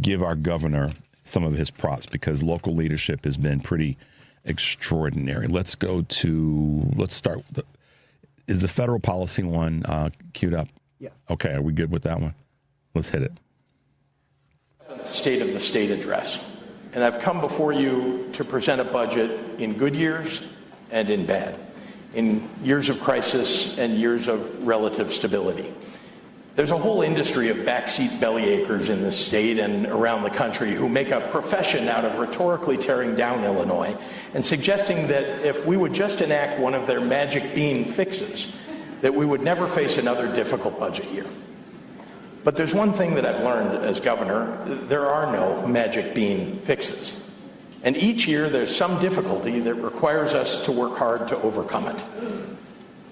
give our governor some of his props, because local leadership has been pretty extraordinary. Let's start with is the federal policy one queued up? Yeah. Okay, are we good with that one? Let's hit it. State of the State address. And I've come before you to present a budget in good years and in bad, in years of crisis and years of relative stability. There's a whole industry of backseat bellyachers in this state and around the country who make a profession out of rhetorically tearing down Illinois and suggesting that if we would just enact one of their magic bean fixes, that we would never face another difficult budget year. But there's one thing that I've learned as governor: there are no magic bean fixes. And each year there's some difficulty that requires us to work hard to overcome it.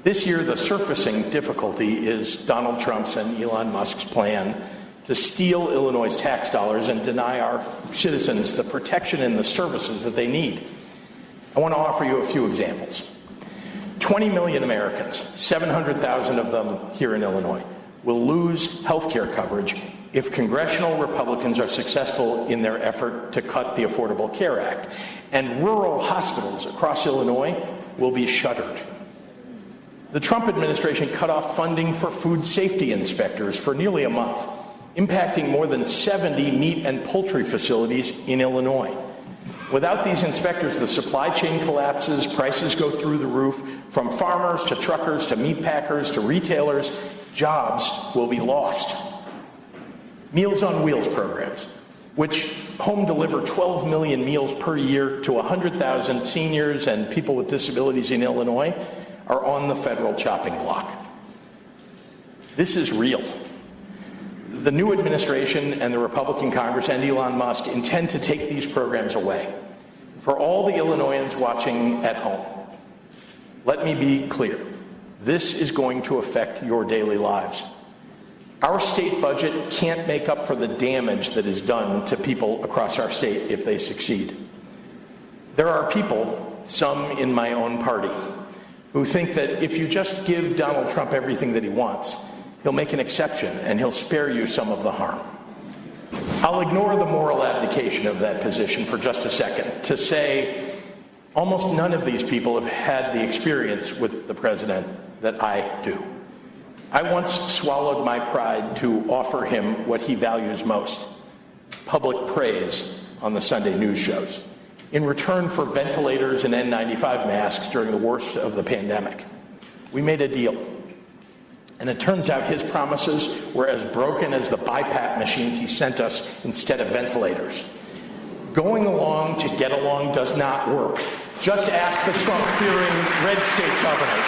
This year, the surfacing difficulty is Donald Trump's and Elon Musk's plan to steal Illinois' tax dollars and deny our citizens the protection and the services that they need. I want to offer you a few examples. 20 million Americans, 700,000 of them here in Illinois, will lose health care coverage if congressional Republicans are successful in their effort to cut the Affordable Care Act. And rural hospitals across Illinois will be shuttered. The Trump administration cut off funding for food safety inspectors for nearly a month, impacting more than 70 meat and poultry facilities in Illinois. Without these inspectors, the supply chain collapses, prices go through the roof, from farmers to truckers to meat packers to retailers. Jobs will be lost. Meals on Wheels programs, which home deliver 12 million meals per year to 100,000 seniors and people with disabilities in Illinois, are on the federal chopping block. This is real. The new administration and the Republican Congress and Elon Musk intend to take these programs away. For all the Illinoisans watching at home, let me be clear. This is going to affect your daily lives. Our state budget can't make up for the damage that is done to people across our state if they succeed. There are people, some in my own party, who think that if you just give Donald Trump everything that he wants, he'll make an exception and he'll spare you some of the harm. I'll ignore the moral abdication of that position for just a second to say almost none of these people have had the experience with the president that I do. I once swallowed my pride to offer him what he values most: public praise on the Sunday news shows, in return for ventilators and N95 masks during the worst of the pandemic. We made a deal. And it turns out his promises were as broken as the BiPAP machines he sent us instead of ventilators. Going along to get along does not work. Just ask the Trump-fearing red state governors.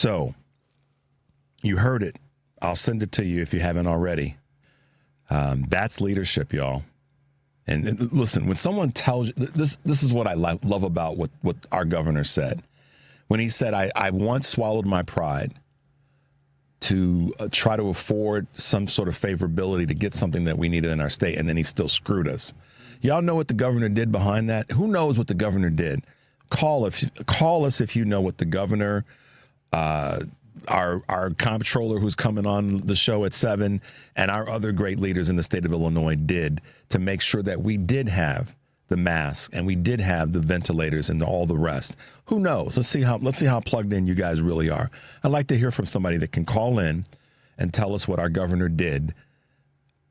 So you heard it. I'll send it to you if you haven't already. That's leadership, y'all. And listen, when someone tells you, this is what I love about what our governor said. When he said, I once swallowed my pride to try to afford some sort of favorability to get something that we needed in our state, and then he still screwed us. Y'all know what the governor did behind that? Who knows what the governor did? Call us if you know what the governor, our comptroller who's coming on the show at 7, and our other great leaders in the state of Illinois did to make sure that we did have the masks and we did have the ventilators and all the rest. Who knows? Let's see how plugged in you guys really are. I'd like to hear from somebody that can call in and tell us what our governor did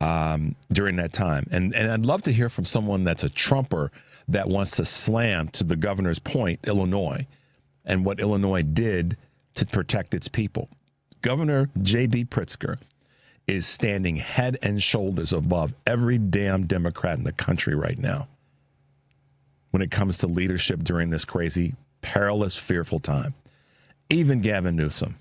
during that time. And I'd love to hear from someone that's a Trumper that wants to slam, to the governor's point, Illinois and what Illinois did to protect its people. Governor J.B. Pritzker is standing head and shoulders above every damn Democrat in the country right now when it comes to leadership during this crazy, perilous, fearful time. Even Gavin Newsom.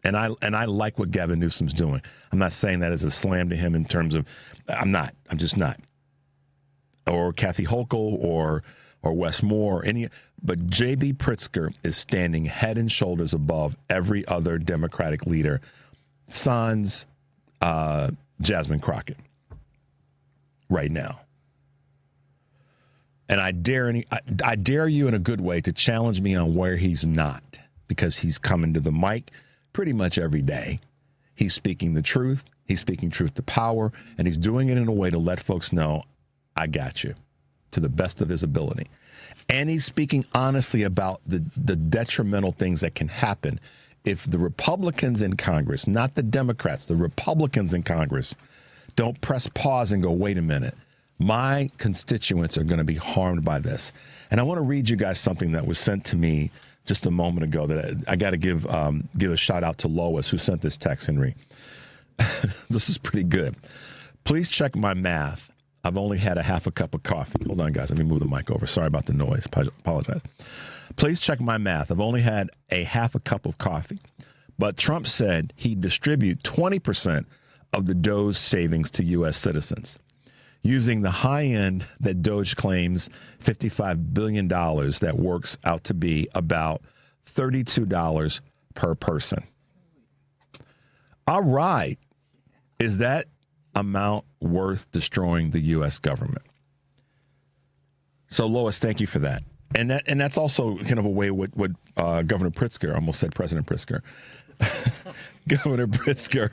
And I like what Gavin Newsom's doing. I'm not saying that as a slam to him in terms of, I'm just not. Or Kathy Hochul or Wes Moore, but J.B. Pritzker is standing head and shoulders above every other Democratic leader, sans Jasmine Crockett, right now. And I dare you in a good way to challenge me on where he's not, because he's coming to the mic pretty much every day. He's speaking the truth. He's speaking truth to power, and he's doing it in a way to let folks know, I got you, to the best of his ability. And he's speaking honestly about the detrimental things that can happen if the Republicans in Congress, not the Democrats, the Republicans in Congress, don't press pause and go, wait a minute. My constituents are going to be harmed by this. And I want to read you guys something that was sent to me just a moment ago that I got to give a shout out to Lois, who sent this text, Henry. This is pretty good. Please check my math. I've only had a half a cup of coffee. Hold on, guys. Let me move the mic over. Sorry about the noise. Apologize. Please check my math. I've only had a half a cup of coffee. But Trump said he'd distribute 20% of the Doge savings to U.S. citizens, using the high end that Doge claims $55 billion that works out to be about $32 per person. All right. Is that amount worth destroying the U.S. government? So, Lois, thank you for that. And that's also kind of a way what Governor Pritzker, I almost said President Pritzker, Governor Pritzker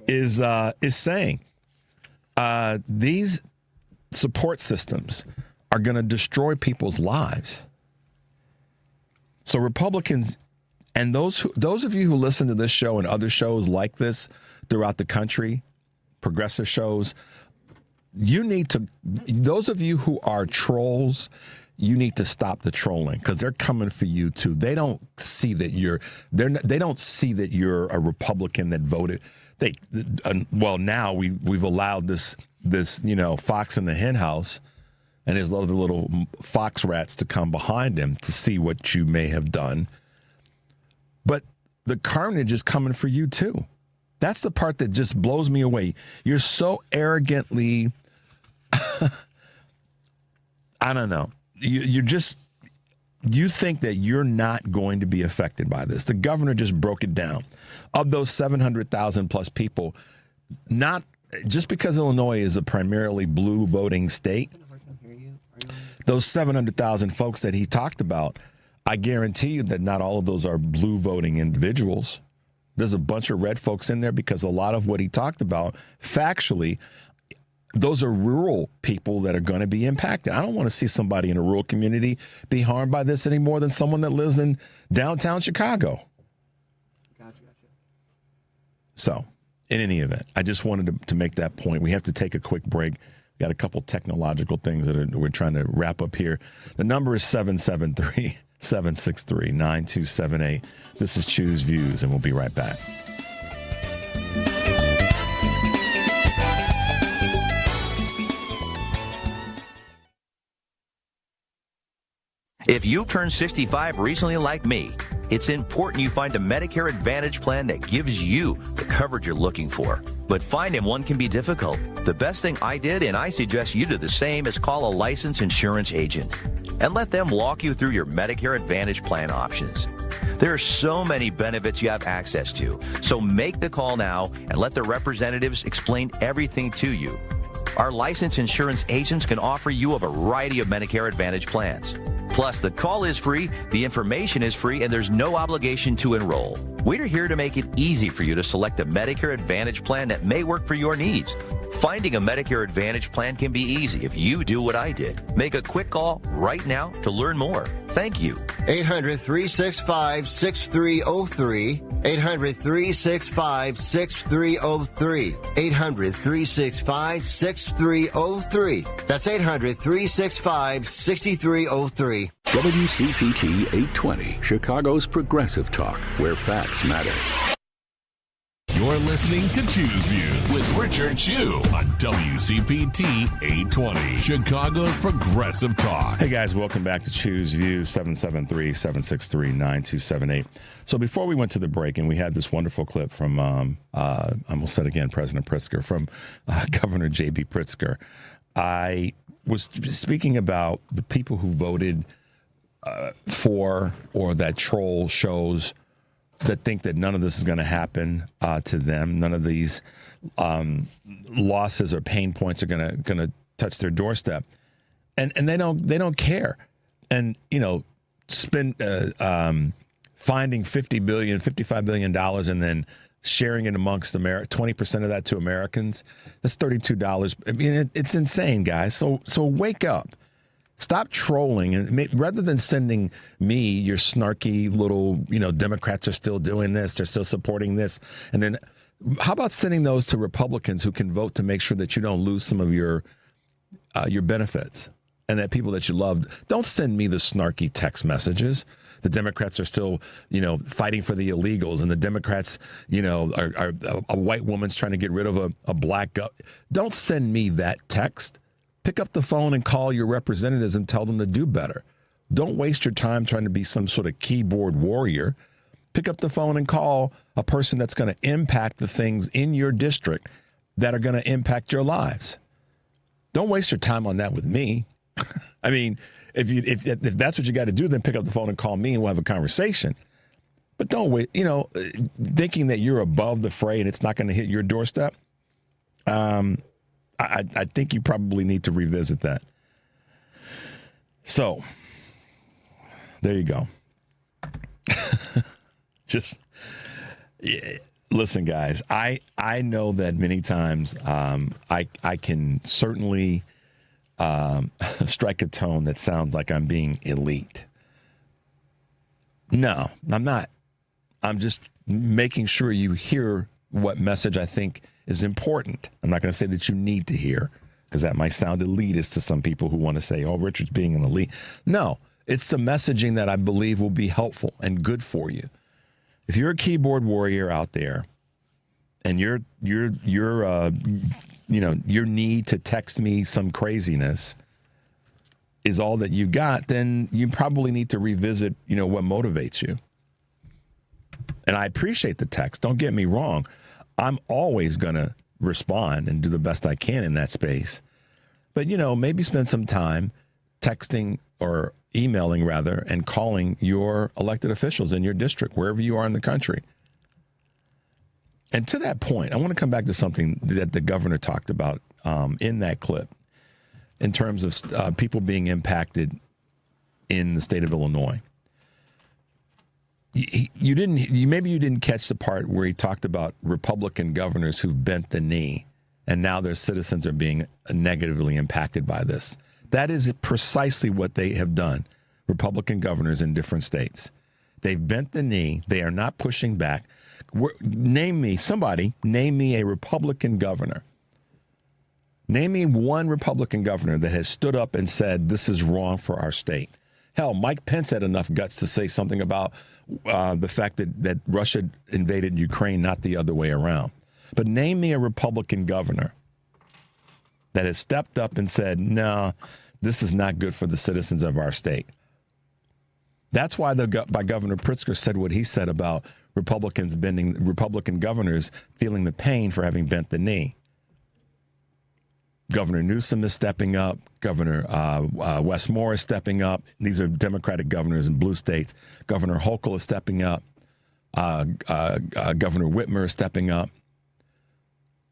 is saying. These support systems are going to destroy people's lives. So Republicans and those of you who listen to this show and other shows like this throughout the country, progressive shows, those of you who are trolls, you need to stop the trolling, because they're coming for you too. They don't see that they don't see that you're a Republican that voted. Now we've allowed this fox in the hen house and his other little fox rats to come behind him to see what you may have done. But the carnage is coming for you too. That's the part that just blows me away. You're so arrogantly, I don't know. You think that you're not going to be affected by this. The governor just broke it down. Of those 700,000 plus people, not just because Illinois is a primarily blue voting state, those 700,000 folks that he talked about, I guarantee you that not all of those are blue voting individuals. There's a bunch of red folks in there, because a lot of what he talked about factually, those are rural people that are going to be impacted. I don't want to see somebody in a rural community be harmed by this any more than someone that lives in downtown Chicago. Gotcha. So, in any event, I just wanted to make that point. We have to take a quick break. We've got a couple technological things that we're trying to wrap up here. The number is 773-763-9278. This is Choose Views, and we'll be right back. If you turned 65 recently like me, It's important you find a Medicare Advantage plan that gives you the coverage you're looking for. But finding one can be difficult. The best thing I did, and I suggest you do the same, is call a licensed insurance agent and let them walk you through your Medicare Advantage plan options. There are so many benefits you have access to, so make the call now and let the representatives explain everything to you. Our licensed insurance agents can offer you a variety of Medicare Advantage plans. Plus, the call is free, the information is free, and there's no obligation to enroll. We're here to make it easy for you to select a Medicare Advantage plan that may work for your needs. Finding a Medicare Advantage plan can be easy if you do what I did. Make a quick call right now to learn more. Thank you. 800-365-6303. 800-365-6303. 800-365-6303. That's 800-365-6303. WCPT 820, Chicago's Progressive Talk, where facts matter. You're listening to Choose Views with Richard Chew on WCPT 820, Chicago's Progressive Talk. Hey guys, welcome back to Choose Views, 773-763-9278. So before we went to the break, and we had this wonderful clip from, I almost said again, President Pritzker, from Governor J.B. Pritzker. I was speaking about the people who voted for, or that troll shows that think that none of this is going to happen to them. None of these losses or pain points are going to touch their doorstep, and they don't care. And spend finding $55 billion, and then sharing it amongst 20% of that to Americans. That's $32. I mean, it's insane, guys. So wake up. Stop trolling, and rather than sending me your snarky little, Democrats are still doing this, they're still supporting this, and then how about sending those to Republicans who can vote to make sure that you don't lose some of your benefits, and that people that you love. Don't send me the snarky text messages. The Democrats are still, fighting for the illegals, and the Democrats, are a white woman's trying to get rid of a black guy. Don't send me that text. Pick up the phone and call your representatives and tell them to do better. Don't waste your time trying to be some sort of keyboard warrior. Pick up the phone and call a person that's going to impact the things in your district that are going to impact your lives. Don't waste your time on that with me. I mean, if that's what you got to do, then pick up the phone and call me and we'll have a conversation. But don't wait, thinking that you're above the fray and it's not going to hit your doorstep. I think you probably need to revisit that. So, there you go. Listen, guys, I know that many times I can certainly strike a tone that sounds like I'm being elite. No, I'm not. I'm just making sure you hear what message I think is important. I'm not going to say that you need to hear, because that might sound elitist to some people who want to say, oh, Richard's being an elite. No, it's the messaging that I believe will be helpful and good for you. If you're a keyboard warrior out there and your need to text me some craziness is all that you got, then you probably need to revisit, what motivates you. And I appreciate the text. Don't get me wrong. I'm always going to respond and do the best I can in that space. But, maybe spend some time texting or emailing, rather, and calling your elected officials in your district, wherever you are in the country. And to that point, I want to come back to something that the governor talked about in that clip in terms of people being impacted in the state of Illinois. Maybe you didn't catch the part where he talked about Republican governors who've bent the knee, and now their citizens are being negatively impacted by this. That is precisely what they have done, Republican governors in different states. They've bent the knee. They are not pushing back. Name me a Republican governor. Name me one Republican governor that has stood up and said, this is wrong for our state. Hell, Mike Pence had enough guts to say something about the fact that Russia invaded Ukraine, not the other way around. But name me a Republican governor that has stepped up and said, no, this is not good for the citizens of our state. That's why Governor Pritzker said what he said about Republican governors feeling the pain for having bent the knee. Governor Newsom is stepping up. Governor Wes Moore is stepping up. These are Democratic governors in blue states. Governor Hochul is stepping up. Governor Whitmer is stepping up.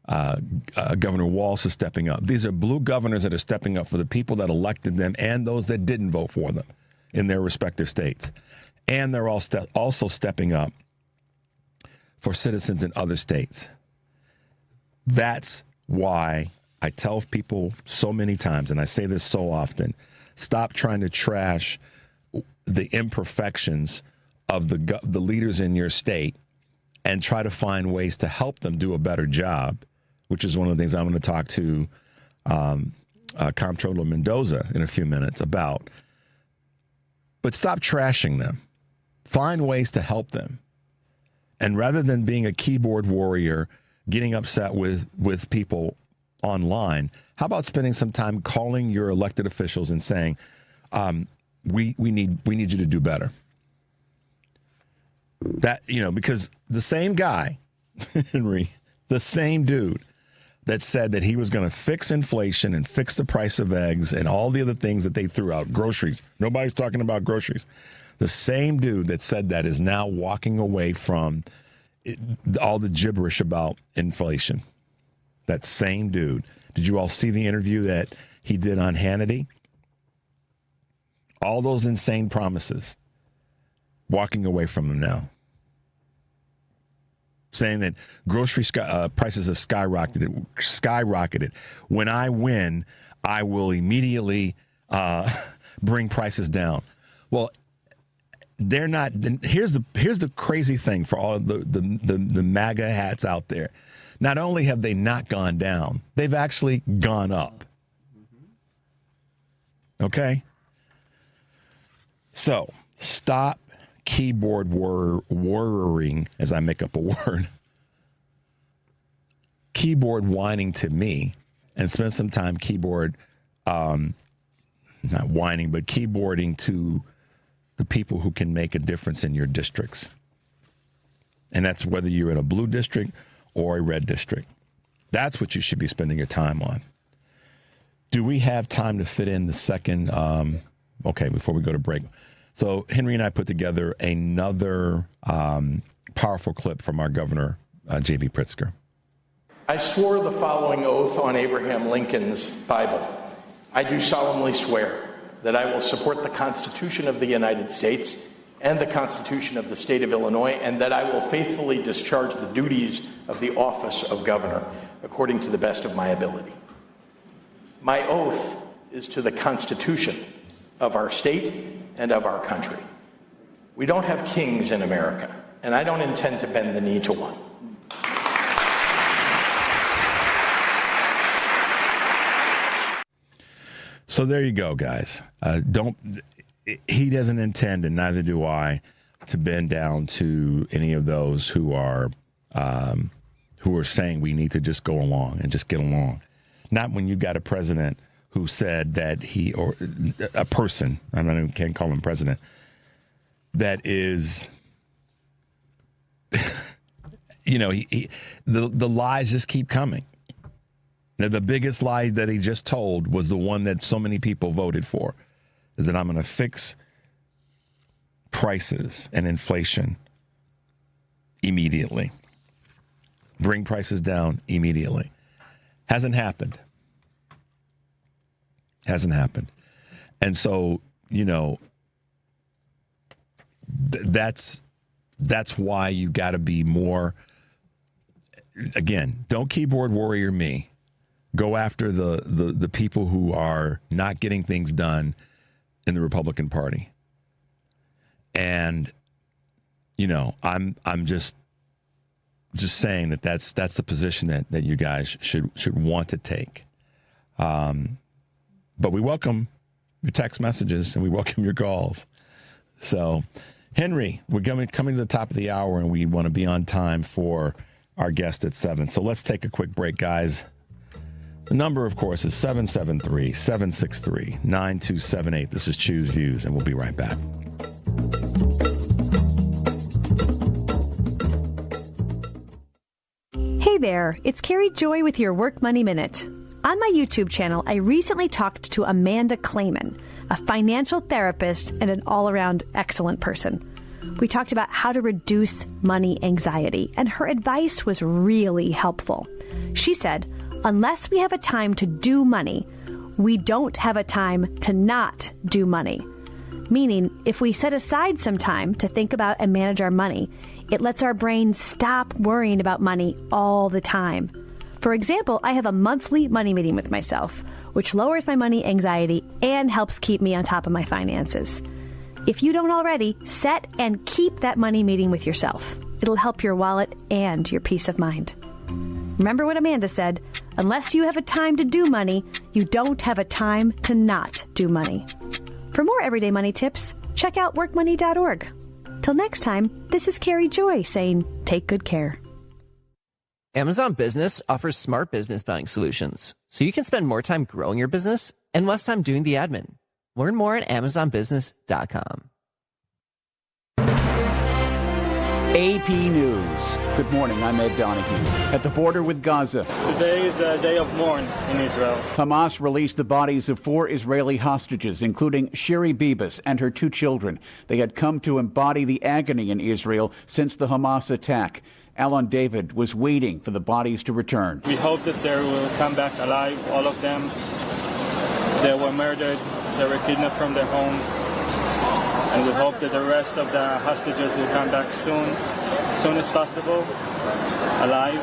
Governor Walz is stepping up. These are blue governors that are stepping up for the people that elected them and those that didn't vote for them in their respective states. And they're also stepping up for citizens in other states. That's why I tell people so many times, and I say this so often, stop trying to trash the imperfections of the leaders in your state and try to find ways to help them do a better job, which is one of the things I'm going to talk to Comptroller Mendoza in a few minutes about. But stop trashing them. Find ways to help them. And rather than being a keyboard warrior, getting upset with people online, how about spending some time calling your elected officials and saying, we need you to do better. That, because the same guy, Henry, the same dude that said that he was going to fix inflation and fix the price of eggs and all the other things that they threw out, groceries. Nobody's talking about groceries. The same dude that said that is now walking away from all the gibberish about inflation. That same dude. Did you all see the interview that he did on Hannity? All those insane promises. Walking away from them now. Saying that grocery prices have skyrocketed. When I win, I will immediately bring prices down. Well, they're not. Here's the crazy thing for all the MAGA hats out there. Not only have they not gone down, they've actually gone up. Okay? So stop keyboard worrying, as I make up a word, keyboard whining to me, and spend some time not whining, but keyboarding to the people who can make a difference in your districts. And that's whether you're in a blue district or a red district. That's what you should be spending your time on. Do we have time to fit in the second? Okay, before we go to break. So Henry and I put together another powerful clip from our governor, J.B. Pritzker. I swore the following oath on Abraham Lincoln's Bible. I do solemnly swear that I will support the Constitution of the United States and the Constitution of the State of Illinois, and that I will faithfully discharge the duties of the office of governor according to the best of my ability. My oath is to the Constitution of our state and of our country. We don't have kings in America, and I don't intend to bend the knee to one. So there you go, guys. He doesn't intend, and neither do I, to bend down to any of those who are saying we need to just go along and just get along. Not when you got a president who said that or a person, I don't know, can't call him president, that is, the lies just keep coming. Now, the biggest lie that he just told was the one that so many people voted for, is that I'm going to fix prices and inflation immediately. Bring prices down immediately. Hasn't happened. Hasn't happened. And so, that's why you got to be more, again, don't keyboard warrior me. Go after the people who are not getting things done in the Republican Party. And, I'm just saying that's the position that you guys should want to take. But we welcome your text messages and we welcome your calls. So, Henry, we're coming to the top of the hour, and we want to be on time for our guest at 7. So let's take a quick break, guys. The number, of course, is 773-763-9278. This is Choose Views, and we'll be right back. Hey there, it's Carrie Joy with your Work Money Minute. On my YouTube channel, I recently talked to Amanda Clayman, a financial therapist and an all-around excellent person. We talked about how to reduce money anxiety, and her advice was really helpful. She said, unless we have a time to do money, we don't have a time to not do money. Meaning, if we set aside some time to think about and manage our money, it lets our brain stop worrying about money all the time. For example, I have a monthly money meeting with myself, which lowers my money anxiety and helps keep me on top of my finances. If you don't already, set and keep that money meeting with yourself. It'll help your wallet and your peace of mind. Remember what Amanda said, unless you have a time to do money, you don't have a time to not do money. For more everyday money tips, check out workmoney.org. Till next time, this is Carrie Joy saying, take good care. Amazon Business offers smart business buying solutions, so you can spend more time growing your business and less time doing the admin. Learn more at amazonbusiness.com. AP News. Good morning, I'm Ed Donahue. At the border with Gaza. Today is a day of mourning in Israel. Hamas released the bodies of 4 Israeli hostages, including Shiri Bibas and her 2 children. They had come to embody the agony in Israel since the Hamas attack. Alan David was waiting for the bodies to return. We hope that they will come back alive, all of them. They were murdered, they were kidnapped from their homes. And we hope that the rest of the hostages will come back soon as possible, alive.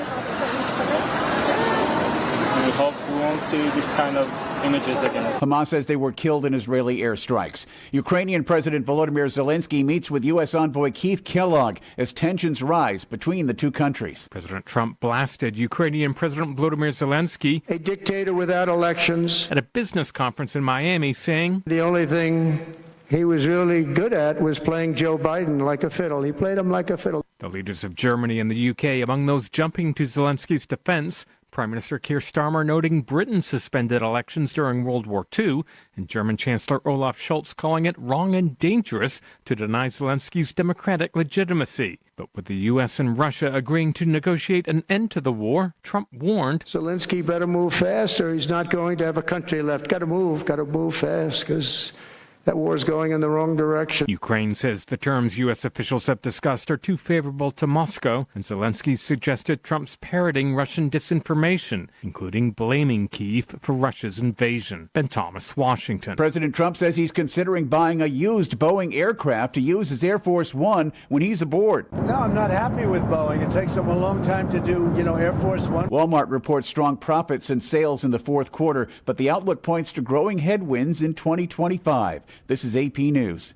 And we hope we won't see this kind of images again. Hamas says they were killed in Israeli airstrikes. Ukrainian President Volodymyr Zelensky meets with U.S. envoy Keith Kellogg as tensions rise between the two countries. President Trump blasted Ukrainian President Volodymyr Zelensky, a dictator without elections, at a business conference in Miami, saying the only thing he was really good at was playing Joe Biden like a fiddle. He played him like a fiddle. The leaders of Germany and the UK among those jumping to Zelensky's defense. Prime Minister Keir Starmer noting Britain suspended elections during World War II, and German Chancellor Olaf Scholz calling it wrong and dangerous to deny Zelensky's democratic legitimacy. But with the U.S. and Russia agreeing to negotiate an end to the war, Trump warned Zelensky better move fast or he's not going to have a country left. Got to move fast because that war is going in the wrong direction. Ukraine says the terms U.S. officials have discussed are too favorable to Moscow, and Zelensky suggested Trump's parroting Russian disinformation, including blaming Kyiv for Russia's invasion. Ben Thomas, Washington. President Trump says he's considering buying a used Boeing aircraft to use as Air Force One when he's aboard. No, I'm not happy with Boeing. It takes them a long time to do, Air Force One. Walmart reports strong profits and sales in the fourth quarter, but the outlook points to growing headwinds in 2025. This is AP News.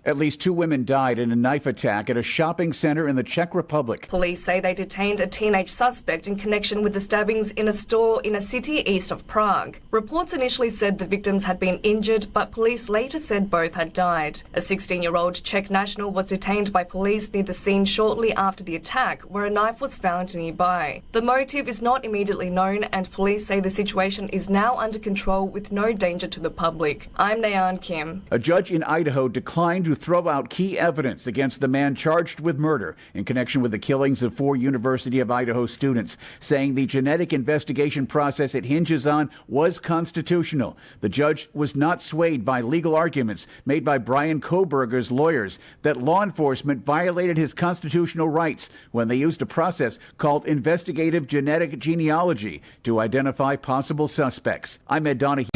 At least 2 women died in a knife attack at a shopping center in the Czech Republic. Police say they detained a teenage suspect in connection with the stabbings in a store in a city east of Prague. Reports initially said the victims had been injured, but police later said both had died. A 16-year-old Czech national was detained by police near the scene shortly after the attack, where a knife was found nearby. The motive is not immediately known, and police say the situation is now under control with no danger to the public. I'm Nayan Kim. A judge in Idaho declined to throw out key evidence against the man charged with murder in connection with the killings of 4 University of Idaho students, saying the genetic investigation process it hinges on was constitutional. The judge was not swayed by legal arguments made by Brian Kohberger's lawyers that law enforcement violated his constitutional rights when they used a process called investigative genetic genealogy to identify possible suspects. I'm Ed Donahue.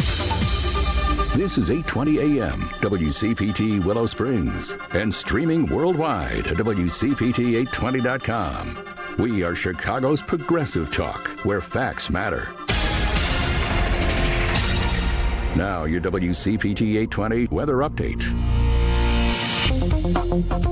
This is 820 AM, WCPT Willow Springs, and streaming worldwide at WCPT820.com. We are Chicago's progressive talk, where facts matter. Now, your WCPT 820 weather update.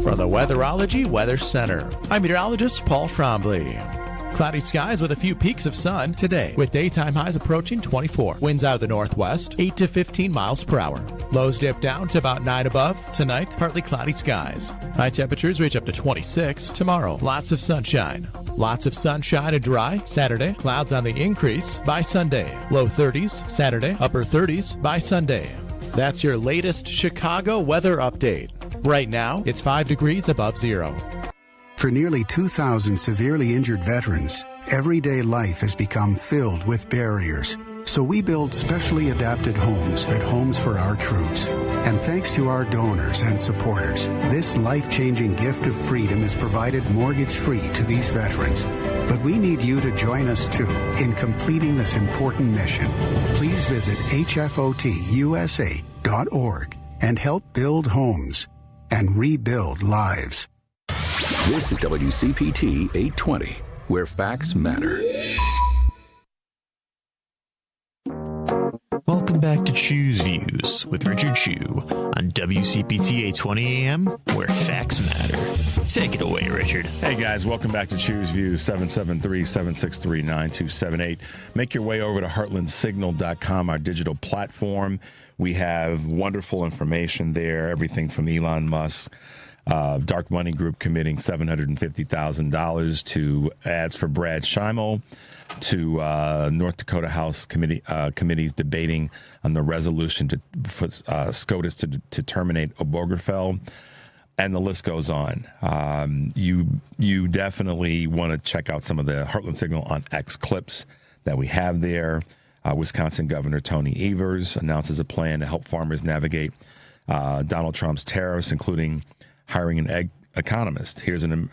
From the Weatherology Weather Center, I'm meteorologist Paul Trombley. Cloudy skies with a few peaks of sun today, with daytime highs approaching 24. Winds out of the northwest, 8 to 15 miles per hour. Lows dip down to about 9 above. Tonight, partly cloudy skies. High temperatures reach up to 26. Tomorrow, lots of sunshine. Lots of sunshine and dry. Saturday, clouds on the increase by Sunday. Low 30s Saturday, upper 30s by Sunday. That's your latest Chicago weather update. Right now, it's 5 degrees above zero. For nearly 2,000 severely injured veterans, everyday life has become filled with barriers. So we build specially adapted homes at Homes for Our Troops. And thanks to our donors and supporters, this life-changing gift of freedom is provided mortgage-free to these veterans. But we need you to join us, too, in completing this important mission. Please visit hfotusa.org and help build homes and rebuild lives. This is WCPT 820, where facts matter. Welcome back to Choose Views with Richard Chu on WCPT 820 AM, where facts matter. Take it away, Richard. Hey, guys. Welcome back to Choose Views, 773-763-9278. Make your way over to heartlandsignal.com, our digital platform. We have wonderful information there, everything from Elon Musk, Dark Money Group committing $750,000 to ads for Brad Schimmel, to North Dakota House committees debating on the resolution for SCOTUS to terminate Obergefell, and the list goes on. You definitely want to check out some of the Heartland Signal on X clips that we have there. Wisconsin Governor Tony Evers announces a plan to help farmers navigate Donald Trump's tariffs, including hiring an egg economist. Here's in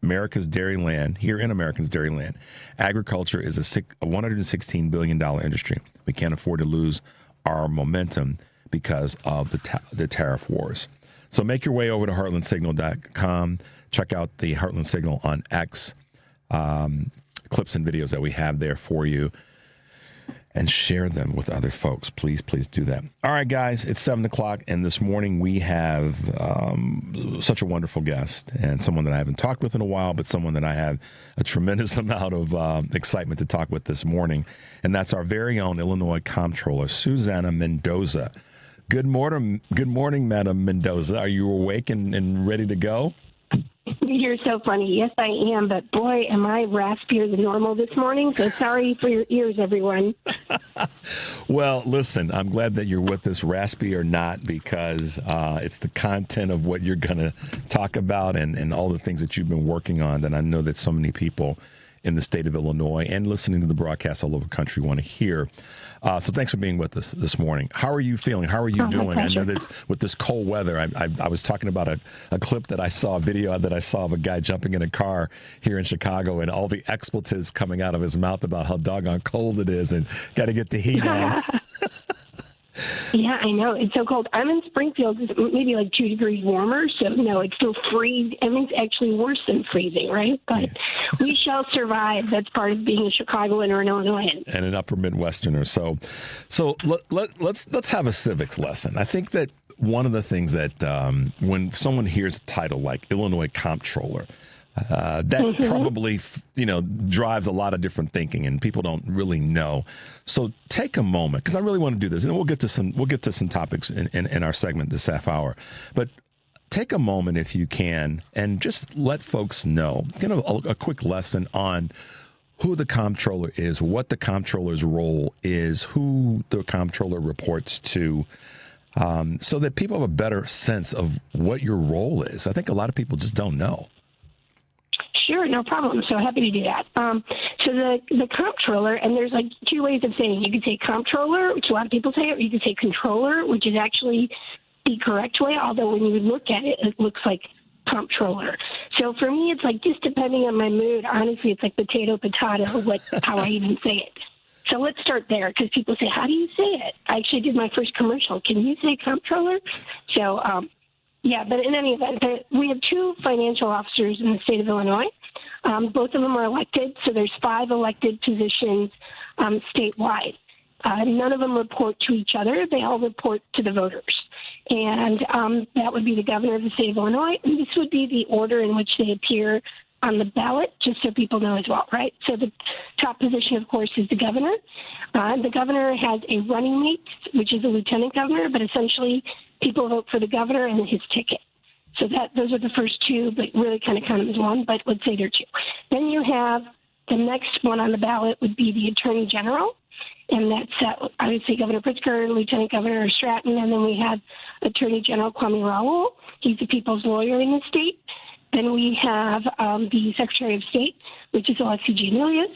America's dairy land. Here in America's dairy land, agriculture is a $116 billion industry. We can't afford to lose our momentum because of the tariff wars. So make your way over to heartlandsignal.com. Check out the Heartland Signal on X clips and videos that we have there for you, and share them with other folks. Please, please do that. All right, guys, it's 7 o'clock, and this morning we have such a wonderful guest, and someone that I haven't talked with in a while, but someone that I have a tremendous amount of excitement to talk with this morning, and that's our very own Illinois Comptroller, Susana Mendoza. Good morning, Madam Mendoza. Are you awake and ready to go? You're so funny. Yes, I am. But boy, am I raspier than normal this morning. So sorry for your ears, everyone. Well, listen, I'm glad that you're with us, raspy or not, because it's the content of what you're going to talk about and all the things that you've been working on that I know that so many people in the state of Illinois and listening to the broadcast all over the country want to hear. So thanks for being with us this morning. How are you feeling? How are you doing? I know that with this cold weather, I was talking about a clip that I saw, a video that I saw of a guy jumping in a car here in Chicago and all the expletives coming out of his mouth about how doggone cold it is and got to get the heat on. Yeah, I know. It's so cold. I'm in Springfield. It's maybe like 2 degrees warmer. So, no, it's still freezing. I mean, it's actually worse than freezing, right? But we shall survive. That's part of being a Chicagoan or an Illinoisan. And an upper Midwesterner. So let's have a civics lesson. I think that one of the things that when someone hears a title like Illinois Comptroller, that probably, drives a lot of different thinking, and people don't really know. So take a moment, because I really want to do this, and we'll get to some topics in our segment this half hour. But take a moment, if you can, and just let folks know, a quick lesson on who the comptroller is, what the comptroller's role is, who the comptroller reports to, so that people have a better sense of what your role is. I think a lot of people just don't know. Sure, no problem. So happy to do that. So the comptroller, and there's like 2 ways of saying it. You could say comptroller, which a lot of people say, or you could say controller, which is actually the correct way, although when you look at it, it looks like comptroller. So for me, it's like just depending on my mood, honestly, it's like potato, how I even say it. So let's start there, because people say, how do you say it? I actually did my first commercial. Can you say comptroller? So, yeah, but in any event, we have 2 financial officers in the state of Illinois. Both of them are elected, so there's 5 elected positions statewide. None of them report to each other. They all report to the voters. And that would be the governor of the state of Illinois. And this would be the order in which they appear on the ballot, just so people know as well, right? So the top position, of course, is the governor. The governor has a running mate, which is a lieutenant governor, but essentially people vote for the governor and his ticket. So those are the first 2, but really kind of count them as one, but let's say they're 2. Then you have the next one on the ballot would be the attorney general, and that's obviously Governor Pritzker, Lieutenant Governor Stratton, and then we have Attorney General Kwame Raoul. He's the people's lawyer in the state. Then we have the Secretary of State, which is Alexi G. Nellis.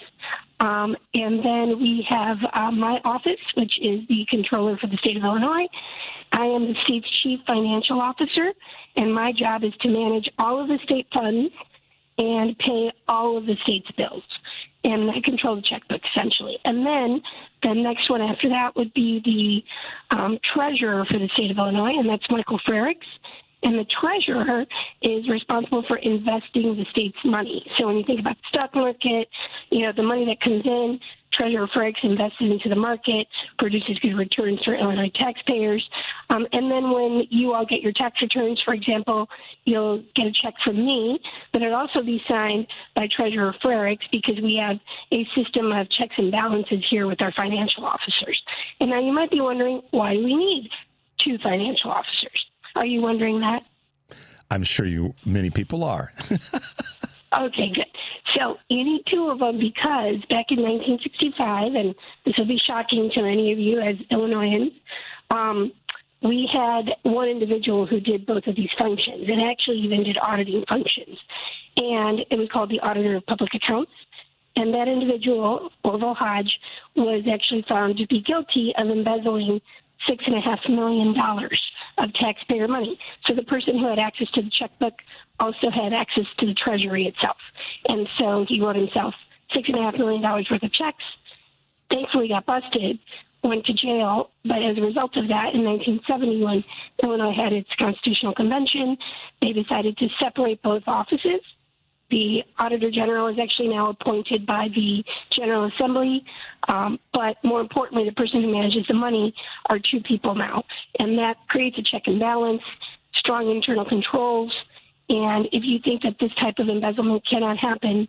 And then we have my office, which is the Comptroller for the state of Illinois. I am the state's chief financial officer, and my job is to manage all of the state funds and pay all of the state's bills. And I control the checkbook, essentially. And then the next one after that would be the treasurer for the state of Illinois, and that's Michael Frericks. And the treasurer is responsible for investing the state's money. So when you think about the stock market, the money that comes in, Treasurer Frericks invests it into the market, produces good returns for Illinois taxpayers. And then when you all get your tax returns, for example, you'll get a check from me, but it'll also be signed by Treasurer Frericks because we have a system of checks and balances here with our financial officers. And now you might be wondering, why do we need 2 financial officers? Are you wondering that? I'm sure many people are. Okay, good. So you need 2 of them because back in 1965, and this will be shocking to many of you as Illinoisans, we had one individual who did both of these functions and actually even did auditing functions. And it was called the Auditor of Public Accounts. And that individual, Orville Hodge, was actually found to be guilty of embezzling $6.5 million of taxpayer money. So the person who had access to the checkbook also had access to the Treasury itself. And so he wrote himself $6.5 million worth of checks, thankfully got busted, went to jail. But as a result of that, in 1970, when Illinois had its constitutional convention, they decided to separate both offices. The Auditor General is actually now appointed by the General Assembly, but more importantly, the person who manages the money are 2 people now, and that creates a check and balance, strong internal controls, and if you think that this type of embezzlement cannot happen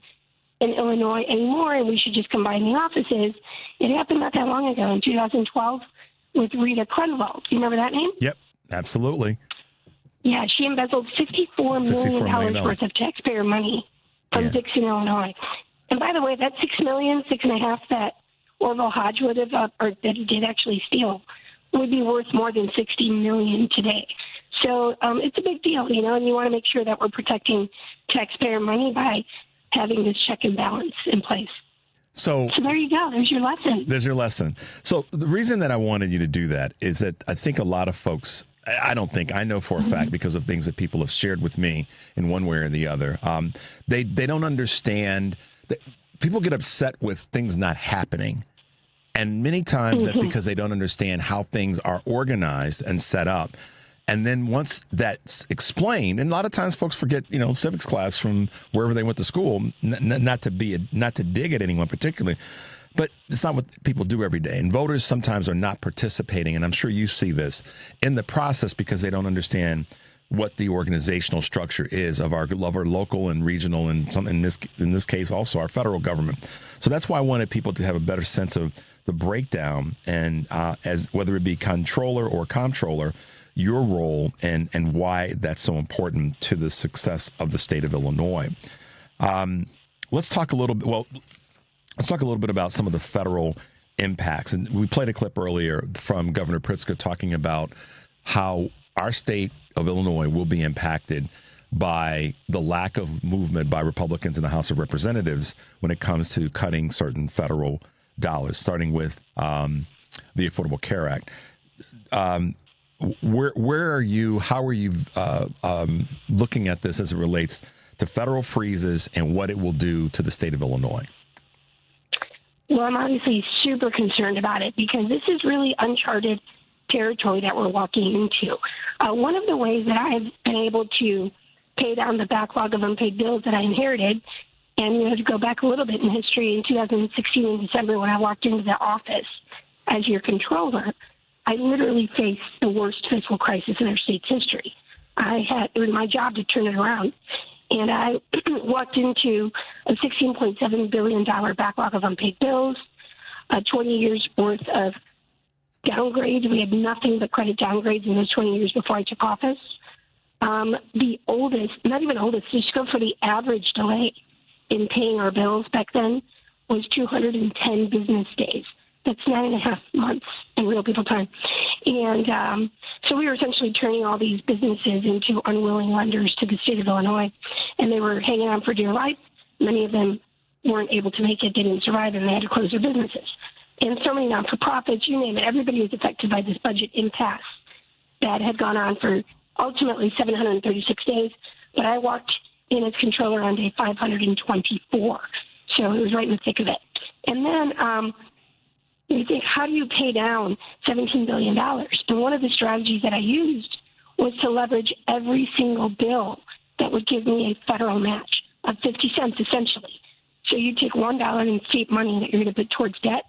in Illinois anymore and we should just combine the offices, it happened not that long ago in 2012 with Rita Krenwald. Do you remember that name? Yep, absolutely. Yeah, she embezzled $64 million worth of taxpayer money from Dixon, Illinois. And by the way, that $6.5 million that Orville Hodge would have, or that he did actually steal, would be worth more than $60 million today. So it's a big deal, and you want to make sure that we're protecting taxpayer money by having this check and balance in place. So there you go. There's your lesson. There's your lesson. So the reason that I wanted you to do that is that I think a lot of folks, I know for a fact because of things that people have shared with me in one way or the other, they don't understand that people get upset with things not happening. And many times that's because they don't understand how things are organized and set up. And then once that's explained, and a lot of times folks forget, civics class from wherever they went to school, not to dig at anyone particularly, but it's not what people do every day. And voters sometimes are not participating, and I'm sure you see this in the process because they don't understand what the organizational structure is of our local and regional, and in this case also our federal government. So that's why I wanted people to have a better sense of the breakdown and as whether it be Comptroller or Comptroller, your role and why that's so important to the success of the state of Illinois. Let's talk a little bit about some of the federal impacts. And we played a clip earlier from Governor Pritzker talking about how our state of Illinois will be impacted by the lack of movement by Republicans in the House of Representatives when it comes to cutting certain federal dollars, starting with the Affordable Care Act. Where are you? How are you looking at this as it relates to federal freezes and what it will do to the state of Illinois? Well, I'm obviously super concerned about it because this is really uncharted territory that we're walking into. One of the ways that I've been able to pay down the backlog of unpaid bills that I inherited, and to go back a little bit in history, in 2016 in December when I walked into the office as your controller, I literally faced the worst fiscal crisis in our state's history. It was my job to turn it around. And I walked into a $16.7 billion backlog of unpaid bills, 20 years worth of downgrades. We had nothing but credit downgrades in those 20 years before I took office. The oldest, not even oldest, just go for the average delay in paying our bills back then was 210 business days. That's 9.5 months in real people time. And so we were essentially turning all these businesses into unwilling lenders to the state of Illinois. and they were hanging on for dear life. Many of them weren't able to make it, they didn't survive, and they had to close their businesses. And so many not-for-profits, you name it, everybody was affected by this budget impasse that had gone on for ultimately 736 days. But I walked in as controller on day 524. So it was right in the thick of it. And then you think, how do you pay down $17 billion? And one of the strategies that I used was to leverage every single bill that would give me a federal match of 50 cents, essentially. So you take $1 in state money that you're going to put towards debt,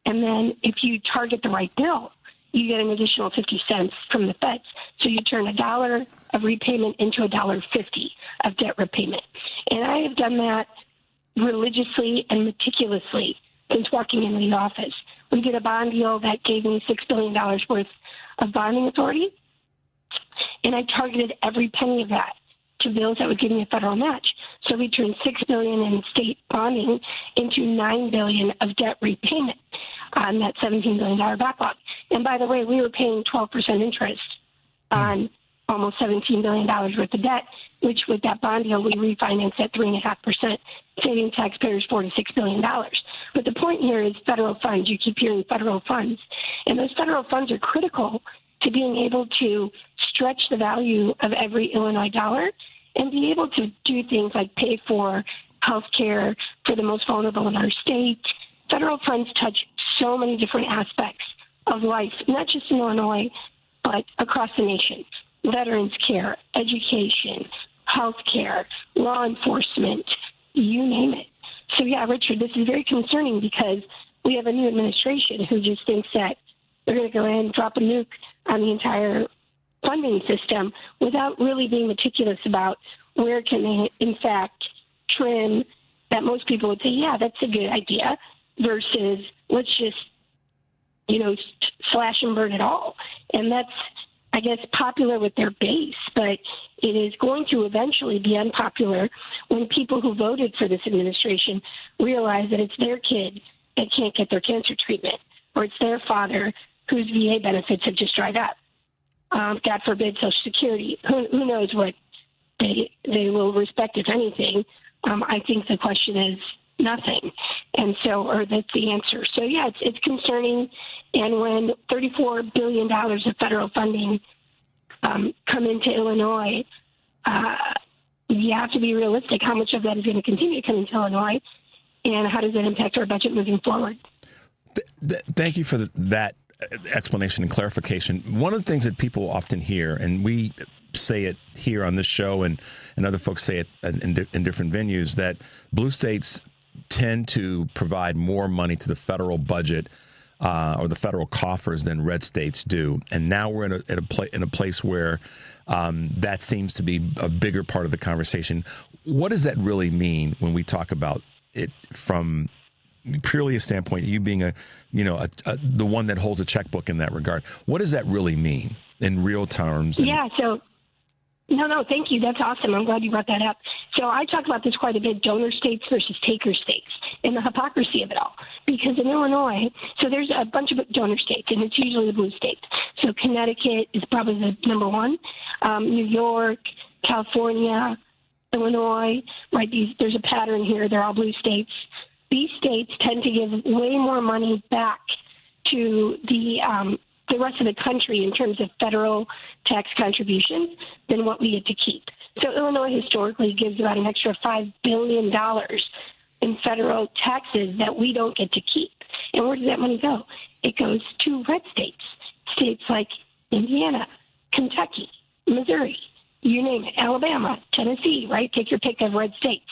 and then if you target the right bill, you get an additional 50 cents from the feds. So you turn $1 of repayment into $1.50 of debt repayment. And I have done that religiously and meticulously since walking into the office. We did a bond deal that gave me $6 billion worth of bonding authority, and I targeted every penny of that to bills that would give me a federal match. So we turned $6 billion in state bonding into $9 billion of debt repayment on that $17 billion backlog. And by the way, we were paying 12% interest on almost $17 billion worth of debt, which with that bond deal, we refinanced at 3.5%, saving taxpayers $4 to $6 billion. But the point here is federal funds. You keep hearing federal funds. And those federal funds are critical to being able to stretch the value of every Illinois dollar and be able to do things like pay for health care for the most vulnerable in our state. Federal funds touch so many different aspects of life, not just in Illinois, but across the nation. Veterans care, education, health care, law enforcement, you name it. So, yeah, Richard, this is very concerning because we have a new administration who just thinks that they're going to go in and drop a nuke on the entire funding system without really being meticulous about where can they, in fact, trim that most people would say, yeah, that's a good idea, versus let's just, slash and burn it all. And that's, I guess, popular with their base, but it is going to eventually be unpopular when people who voted for this administration realize that it's their kid that can't get their cancer treatment, or it's their father whose VA benefits have just dried up. God forbid, Social Security. Who knows what they will respect, if anything. I think the question is nothing, and so, or that's the answer. So, yeah, it's concerning. And when $34 billion of federal funding come into Illinois, you have to be realistic. How much of that is going to continue to come into Illinois, and how does that impact our budget moving forward? Thank you for that explanation and clarification. One of the things that people often hear, and we say it here on this show, and other folks say it in different venues, that blue states tend to provide more money to the federal budget or the federal coffers than red states do. And now we're in a place where that seems to be a bigger part of the conversation. What does that really mean when we talk about it from purely a standpoint, you being the one that holds a checkbook in that regard? What does that really mean in real terms? Yeah, so no, thank you. That's awesome. I'm glad you brought that up. So I talk about this quite a bit, donor states versus taker states, and the hypocrisy of it all. Because in Illinois, so there's a bunch of donor states, and it's usually the blue states. So Connecticut is probably the number one. New York, California, Illinois, right? There's a pattern here. They're all blue states. These states tend to give way more money back to the rest of the country in terms of federal tax contributions than what we get to keep. So Illinois historically gives about an extra $5 billion in federal taxes that we don't get to keep. And where does that money go? It goes to red states, states like Indiana, Kentucky, Missouri, you name it, Alabama, Tennessee, right? Take your pick of red states.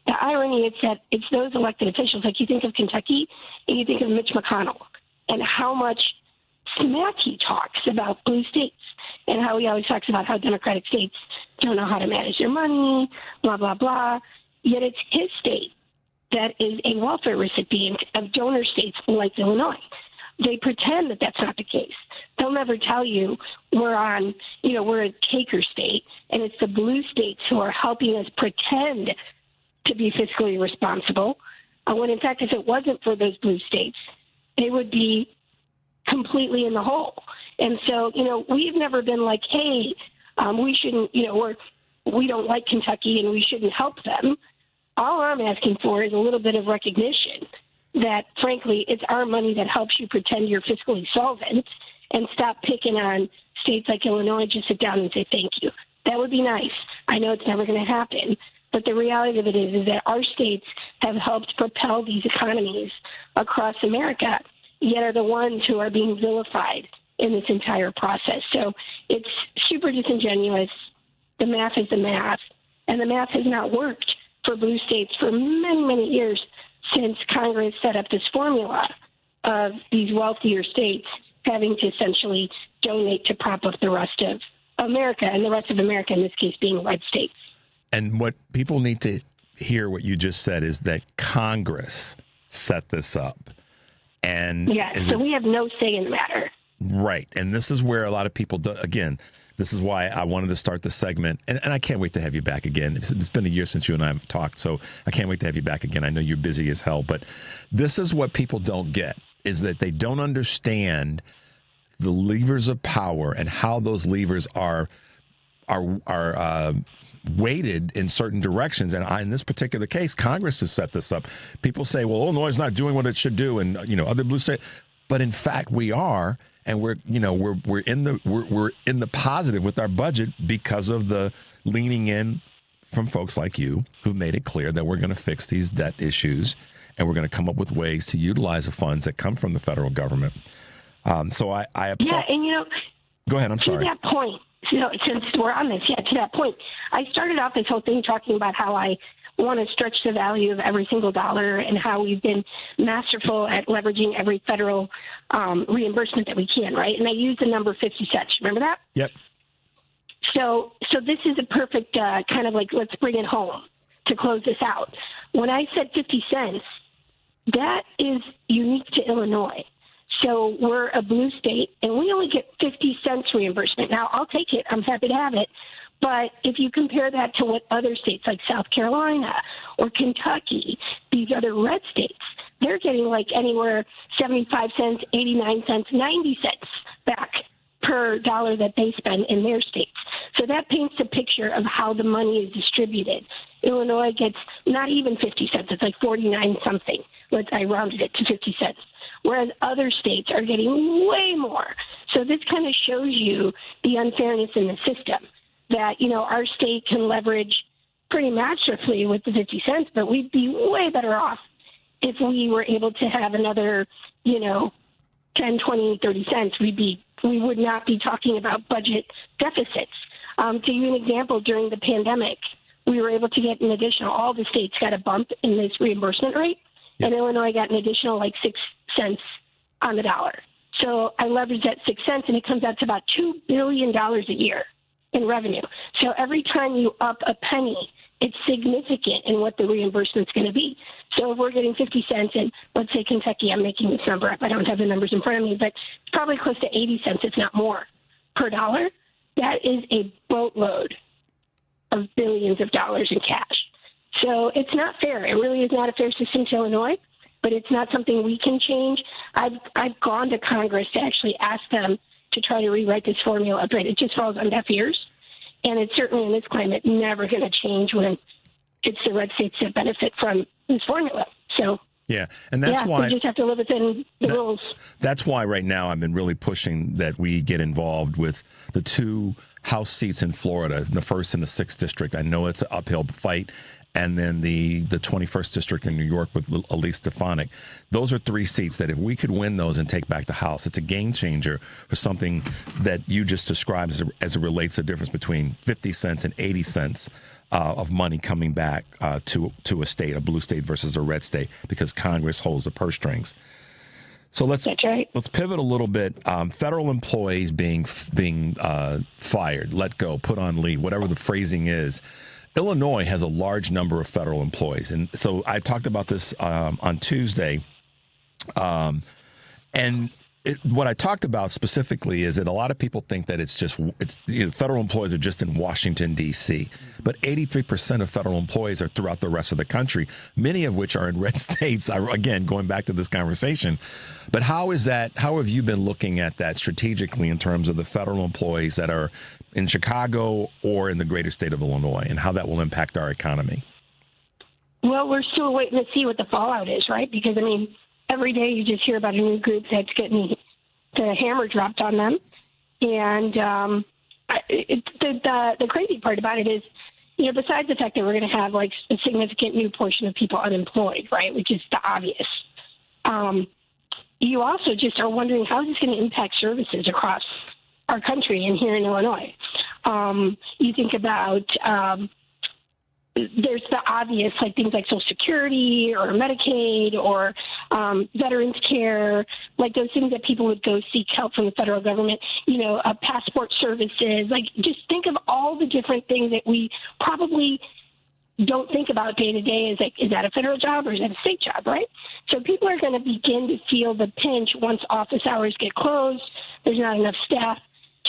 The irony is that it's those elected officials, like you think of Kentucky and you think of Mitch McConnell and how much smack he talks about blue states and how he always talks about how Democratic states don't know how to manage their money, blah, blah, blah. Yet it's his state that is a welfare recipient of donor states like Illinois. They pretend that that's not the case. They'll never tell you we're a taker state, and it's the blue states who are helping us pretend to be fiscally responsible, when in fact, if it wasn't for those blue states, they would be completely in the hole. And so, we've never been like, hey, we shouldn't, we're we don't like Kentucky and we shouldn't help them. All I'm asking for is a little bit of recognition that, frankly, it's our money that helps you pretend you're fiscally solvent, and stop picking on states like Illinois. Just sit down and say thank you. That would be nice. I know it's never going to happen, but the reality of it is that our states have helped propel these economies across America, yet are the ones who are being vilified in this entire process. So it's super disingenuous. The math is the math, and the math has not worked for blue states for many, many years since Congress set up this formula of these wealthier states having to essentially donate to prop up the rest of America, and the rest of America in this case being red states. And what people need to hear what you just said is that Congress set this up. And so we have no say in the matter. Right. And this is where a lot of people do, again, this is why I wanted to start the segment. And I can't wait to have you back again. It's been a year since you and I have talked, so I can't wait to have you back again. I know you're busy as hell, but this is what people don't get, is that they don't understand the levers of power and how those levers are weighted in certain directions. And in this particular case, Congress has set this up. People say, well, Illinois is not doing what it should do, and other blue states. But in fact, we are, and we're in the positive with our budget because of the leaning in from folks like you who've made it clear that we're going to fix these debt issues, and we're going to come up with ways to utilize the funds that come from the federal government. So I yeah, and go ahead. I'm sorry. To that point, since we're on this, to that point, I started off this whole thing talking about how I want to stretch the value of every single dollar and how we've been masterful at leveraging every federal reimbursement that we can, right? And I used the number 50 cents. Remember that? Yep. So this is a perfect kind of like, let's bring it home to close this out. When I said 50 cents, that is unique to Illinois. So we're a blue state, and we only get 50 cents reimbursement. Now, I'll take it. I'm happy to have it. But if you compare that to what other states like South Carolina or Kentucky, these other red states, they're getting like anywhere 75 cents, 89 cents, 90 cents back per dollar that they spend in their states. So that paints a picture of how the money is distributed. Illinois gets not even 50 cents. It's like 49 something. I rounded it to 50 cents. Whereas other states are getting way more. So this kind of shows you the unfairness in the system, that, our state can leverage pretty masterfully with the 50 cents, but we'd be way better off if we were able to have another, 10, 20, 30 cents. We would not be talking about budget deficits. To give you an example, during the pandemic, we were able to get an additional, all the states got a bump in this reimbursement rate, and Illinois got an additional 6 cents on the dollar. So I leveraged that 6 cents, and it comes out to about $2 billion a year in revenue. So every time you up a penny, it's significant in what the reimbursement's going to be. So if we're getting 50 cents, and let's say Kentucky, I'm making this number up, I don't have the numbers in front of me, but it's probably close to 80 cents, if not more, per dollar. That is a boatload of billions of dollars in cash. So it's not fair. It really is not a fair system to Illinois, but it's not something we can change. I've gone to Congress to actually ask them to try to rewrite this formula, but it just falls on deaf ears. And it's certainly in this climate never going to change when it's the red states that benefit from this formula. So yeah, and that's why we just have to live within the rules. That's why right now I've been really pushing that we get involved with the 2 House seats in Florida, the 1st and the 6th district. I know it's an uphill fight. And then the 21st district in New York with Elise Stefanik. Those are 3 seats that if we could win those and take back the House, it's a game changer for something that you just described as it relates to the difference between 50 cents and 80 cents of money coming back to a state, a blue state versus a red state, because Congress holds the purse strings. So let's pivot a little bit. Federal employees being fired, let go, put on leave, whatever the phrasing is. Illinois has a large number of federal employees. And so I talked about this on Tuesday. And what I talked about specifically is that a lot of people think that federal employees are just in Washington, D.C., but 83% of federal employees are throughout the rest of the country, many of which are in red states. Again, going back to this conversation. But how have you been looking at that strategically in terms of the federal employees that are in Chicago or in the greater state of Illinois, and how that will impact our economy? Well, we're still waiting to see what the fallout is, right? Because, I mean, every day you just hear about a new group that's getting the hammer dropped on them. And the crazy part about it is, besides the fact that we're going to have like a significant new portion of people unemployed, right, which is the obvious, you also just are wondering how is this going to impact services across our country and here in Illinois. You think about there's the obvious, like things like Social Security or Medicaid or veterans care, like those things that people would go seek help from the federal government, passport services. Like, just think of all the different things that we probably don't think about day to day. Is that a federal job or is that a state job, right? So people are going to begin to feel the pinch once office hours get closed. There's not enough staff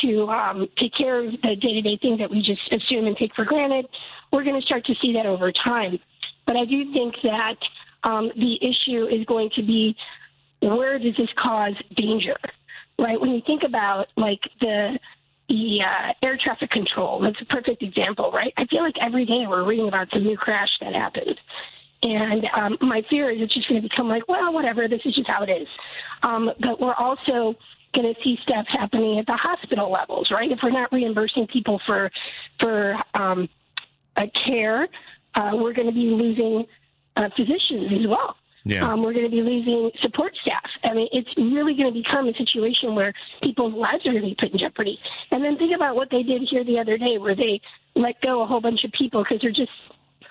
to take care of the day-to-day things that we just assume and take for granted. We're going to start to see that over time. But I do think that the issue is going to be, where does this cause danger, right? When you think about, like, the air traffic control, that's a perfect example, right? I feel like every day we're reading about some new crash that happened. And my fear is it's just going to become like, well, whatever, this is just how it is. But we're also going to see stuff happening at the hospital levels, right? If we're not reimbursing people for care, we're going to be losing physicians as well. Yeah. We're going to be losing support staff. I mean, it's really going to become a situation where people's lives are going to be put in jeopardy. And then think about what they did here the other day, where they let go a whole bunch of people because they're just,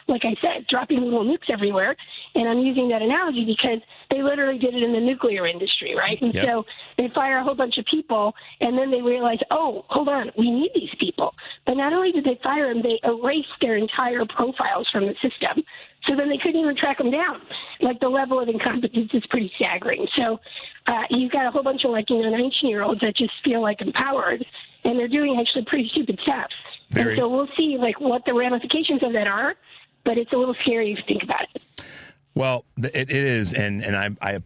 like I said, dropping little nukes everywhere. And I'm using that analogy because they literally did it in the nuclear industry, right? And so they fire a whole bunch of people, and then they realize, oh, hold on, we need these people. But not only did they fire them, they erased their entire profiles from the system. So then they couldn't even track them down. Like, the level of incompetence is pretty staggering. So you've got a whole bunch of 19-year-olds that just feel like empowered, and they're doing actually pretty stupid stuff. And so we'll see what the ramifications of that are. But it's a little scary if you think about it. Well, it is, and I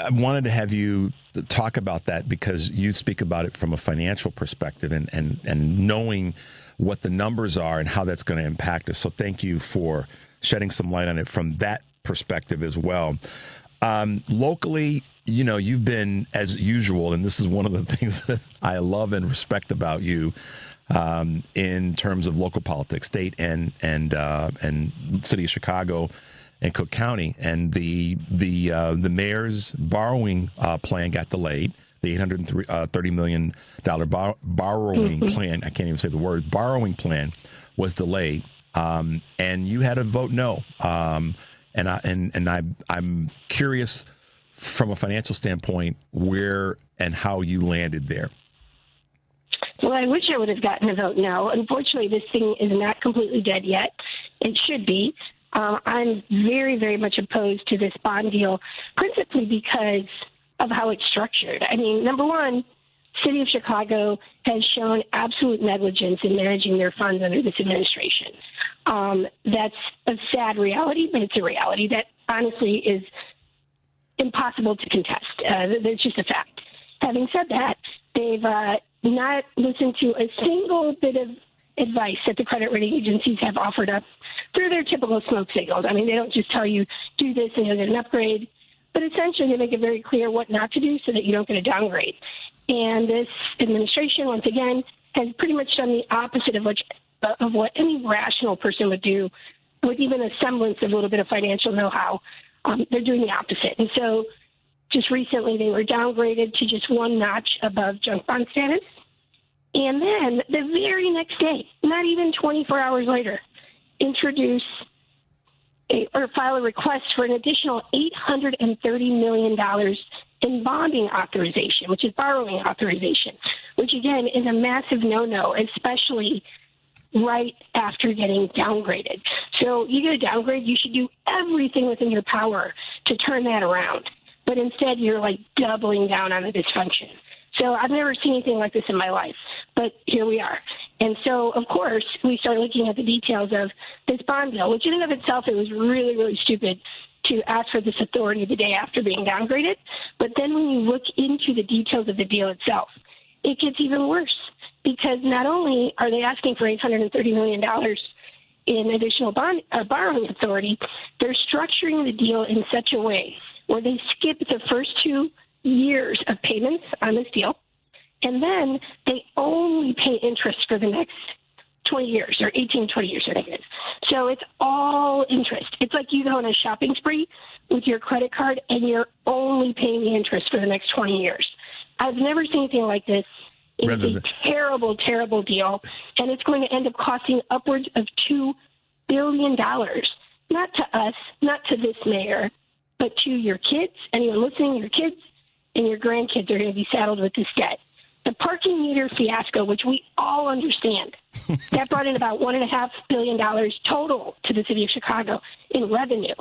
wanted to have you talk about that because you speak about it from a financial perspective and knowing what the numbers are and how that's going to impact us. So thank you for shedding some light on it from that perspective as well. Locally, you've been, as usual, and this is one of the things that I love and respect about you, in terms of local politics, state and city of Chicago and Cook County, and the mayor's borrowing plan got delayed. The $830 million borrowing plan, I can't even say the word, borrowing plan was delayed, and you had to vote no. And I'm curious from a financial standpoint where and how you landed there. Well, I wish I would have gotten a vote no. Unfortunately, this thing is not completely dead yet. It should be. I'm very, very much opposed to this bond deal, principally because of how it's structured. I mean, number one, City of Chicago has shown absolute negligence in managing their funds under this administration. That's a sad reality, but it's a reality that honestly is impossible to contest. It's just a fact. Having said that, they've not listened to a single bit of advice that the credit rating agencies have offered up through their typical smoke signals. I mean, they don't just tell you, do this and you'll get an upgrade, but essentially they make it very clear what not to do so that you don't get a downgrade. And this administration, once again, has pretty much done the opposite of what any rational person would do with even a semblance of a little bit of financial know-how. They're doing the opposite. And so just recently they were downgraded to just one notch above junk bond status. And then the very next day, not even 24 hours later, introduce or file a request for an additional $830 million in bonding authorization, which is borrowing authorization, which again is a massive no-no, especially right after getting downgraded. So you get a downgrade, you should do everything within your power to turn that around. but instead you're like doubling down on the dysfunction. So I've never seen anything like this in my life, but here we are. And so, of course, we start looking at the details of this bond deal, which in and of itself, it was really, really stupid to ask for this authority the day after being downgraded. But then when you look into the details of the deal itself, it gets even worse, because not only are they asking for $830 million in additional borrowing authority, they're structuring the deal in such a way where they skip the first 2 years of payments on this deal, and then they only pay interest for the next 20 years or 18, 20 years, I think it is. So it's all interest. It's like you go on a shopping spree with your credit card and you're only paying the interest for the next 20 years. I've never seen anything like this. It's a terrible, terrible deal, and it's going to end up costing upwards of $2 billion, not to us, not to this mayor, but to your kids, anyone listening, your kids and your grandkids are going to be saddled with this debt. The parking meter fiasco, which we all understand, that brought in about $1.5 billion total to the city of Chicago in revenue.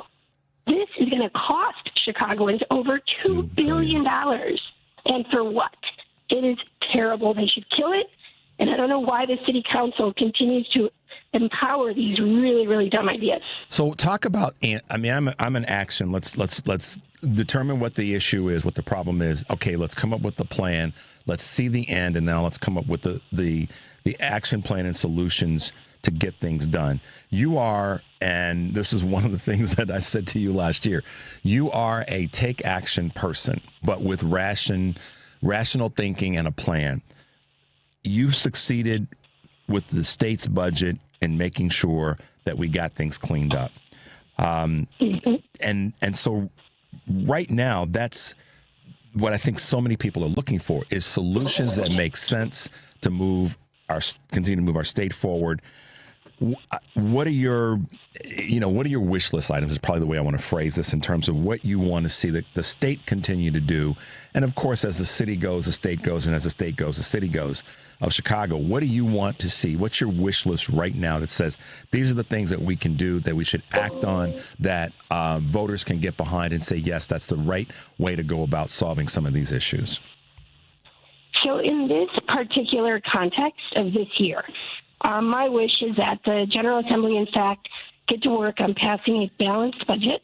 This is going to cost Chicagoans over $2 billion. And for what? It is terrible. They should kill it. And I don't know why the city council continues to empower these really, really dumb ideas. So talk about, I mean, I'm an action. Let's determine what the issue is, what the problem is. Okay, let's come up with the plan. Let's see the end, and now let's come up with the action plan and solutions to get things done. You are, and this is one of the things that I said to you last year, you are a take action person, but with rational thinking and a plan. You've succeeded with the state's budget and making sure that we got things cleaned up. And so right now, that's what I think so many people are looking for, is solutions that make sense to continue to move our state forward. What are your wish list items is probably the way I want to phrase this, in terms of what you want to see the state continue to do. And of course, as the city goes, the state goes, and as the state goes, the city goes, of Chicago. What do you want to see? What's your wish list right now that says these are the things that we can do, that we should act on, that voters can get behind and say, yes, that's the right way to go about solving some of these issues? So in this particular context of this year, my wish is that the General Assembly, in fact, get to work on passing a balanced budget,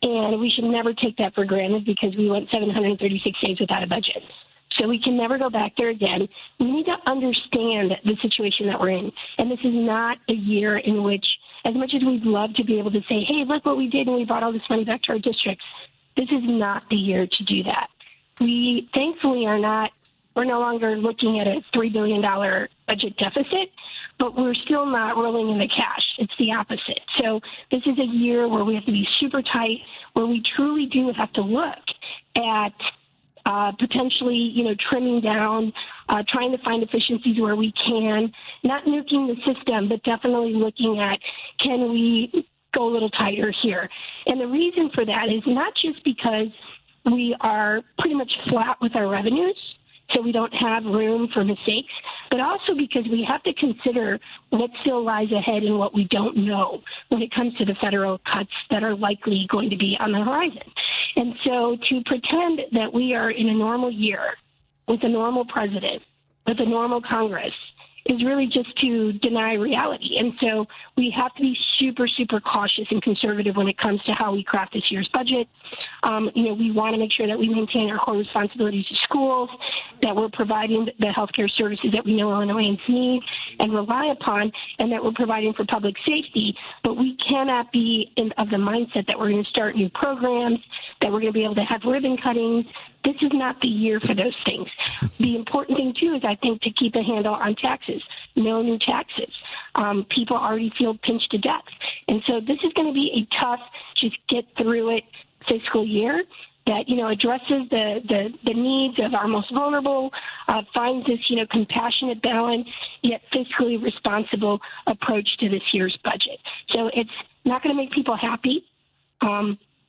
and we should never take that for granted, because we went 736 days without a budget. So we can never go back there again. We need to understand the situation that we're in, and this is not a year in which, as much as we'd love to be able to say, hey, look what we did and we brought all this money back to our districts, this is not the year to do that. We thankfully we're no longer looking at a $3 billion budget deficit, but we're still not rolling in the cash. It's the opposite. So this is a year where we have to be super tight, where we truly do have to look at potentially, trimming down, trying to find efficiencies where we can, not nuking the system, but definitely looking at, can we go a little tighter here? And the reason for that is not just because we are pretty much flat with our revenues, so we don't have room for mistakes, but also because we have to consider what still lies ahead and what we don't know when it comes to the federal cuts that are likely going to be on the horizon. And so to pretend that we are in a normal year with a normal president, with a normal Congress, is really just to deny reality. And so we have to be super, super cautious and conservative when it comes to how we craft this year's budget. We want to make sure that we maintain our core responsibilities to schools, that we're providing the healthcare services that we know Illinoisans need and rely upon, and that we're providing for public safety. But we cannot be of the mindset that we're going to start new programs, that we're going to be able to have ribbon cuttings. This is not the year for those things. The important thing, too, is I think to keep a handle on taxes. No new taxes. People already feel pinched to death. And so this is going to be a tough, just get through it fiscal year that, addresses the needs of our most vulnerable, finds this, compassionate balance, yet fiscally responsible approach to this year's budget. So it's not going to make people happy.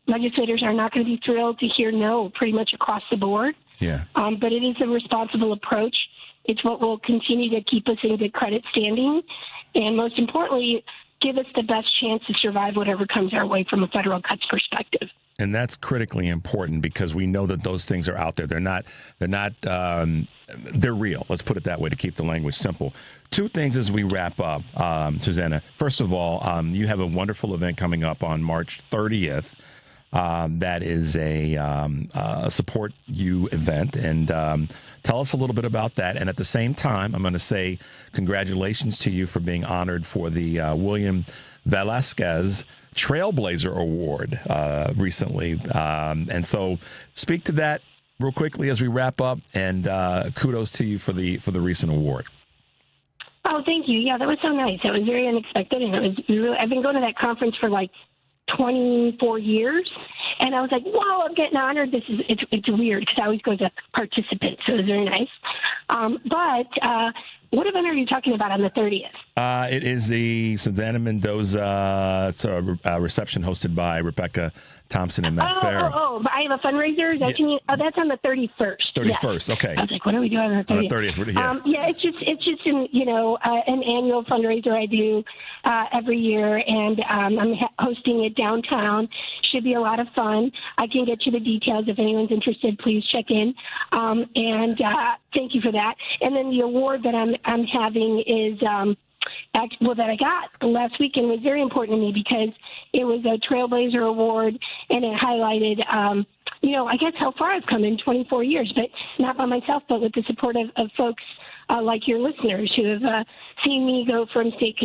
Legislators are not going to be thrilled to hear no pretty much across the board. Yeah. But it is a responsible approach. It's what will continue to keep us in good credit standing. And most importantly, give us the best chance to survive whatever comes our way from a federal cuts perspective. And that's critically important because we know that those things are out there. They're real. Let's put it that way to keep the language simple. Two things as we wrap up, Susana. First of all, you have a wonderful event coming up on March 30th. That is a Support You event. And tell us a little bit about that. And at the same time, I'm going to say congratulations to you for being honored for the William Velasquez Trailblazer Award recently. And so speak to that real quickly as we wrap up, and kudos to you for the recent award. Oh, thank you. Yeah, that was so nice. That was very unexpected, and it was really, I've been going to that conference for like 24 years, and I was like, wow, I'm getting honored. It's weird because I always go as a participant, so it was very nice. But what event are you talking about on the 30th? It is the Susana Mendoza reception hosted by Rebecca Thompson and Matt Farah. Oh, I have a fundraiser. Is that you mean? Oh, that's on the 31st. 31st, yeah. Okay. I was like, what are we doing on the 30th? On the 30th, yeah. Yeah, it's just an annual fundraiser I do every year, and I'm hosting it downtown. Should be a lot of fun. I can get you the details if anyone's interested. Please check in. And thank you for that. And then the award that I'm having is that I got last weekend was very important to me because it was a Trailblazer Award, and it highlighted, I guess how far I've come in 24 years, but not by myself, but with the support of folks like your listeners who have seen me go from state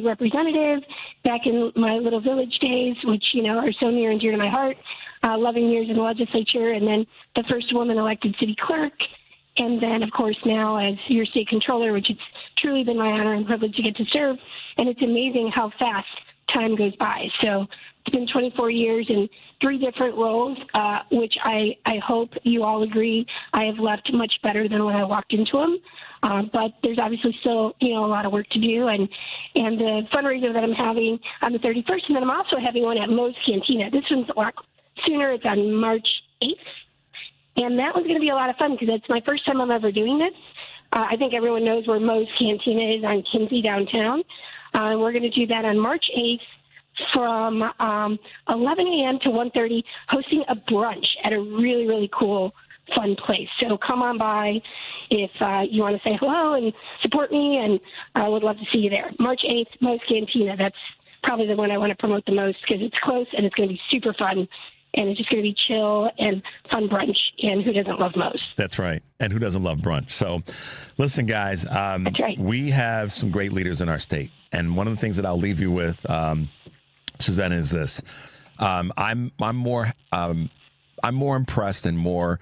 representative back in my little village days, which, are so near and dear to my heart, 11 years in the legislature, and then the first woman elected city clerk. And then, of course, now as your state controller, which it's truly been my honor and privilege to get to serve. And it's amazing how fast time goes by. So it's been 24 years in 3 different roles, which I hope you all agree I have left much better than when I walked into them. But there's obviously still, a lot of work to do. And the fundraiser that I'm having on the 31st, and then I'm also having one at Moe's Cantina. This one's a lot sooner. It's on March 8th. And that was going to be a lot of fun because it's my first time I'm ever doing this. I think everyone knows where Moe's Cantina is on Kinsey downtown. We're going to do that on March 8th from 11 a.m. to 1:30, hosting a brunch at a really, really cool, fun place. So come on by if you want to say hello and support me, and I would love to see you there. March 8th, Moe's Cantina. That's probably the one I want to promote the most because it's close and it's going to be super fun. And it's just going to be chill and fun brunch. And who doesn't love Moe's? That's right. And who doesn't love brunch? So listen, guys, That's right. We have some great leaders in our state. And one of the things that I'll leave you with, Susana, is this. I'm more impressed and more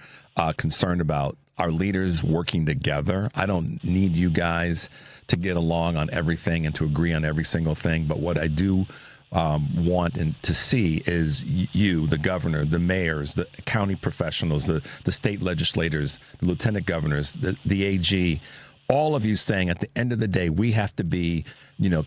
concerned about our leaders working together. I don't need you guys to get along on everything and to agree on every single thing. But what I do want and to see is you, the governor, the mayors, the county professionals, the state legislators, the lieutenant governors, the AG, all of you saying at the end of the day, we have to be,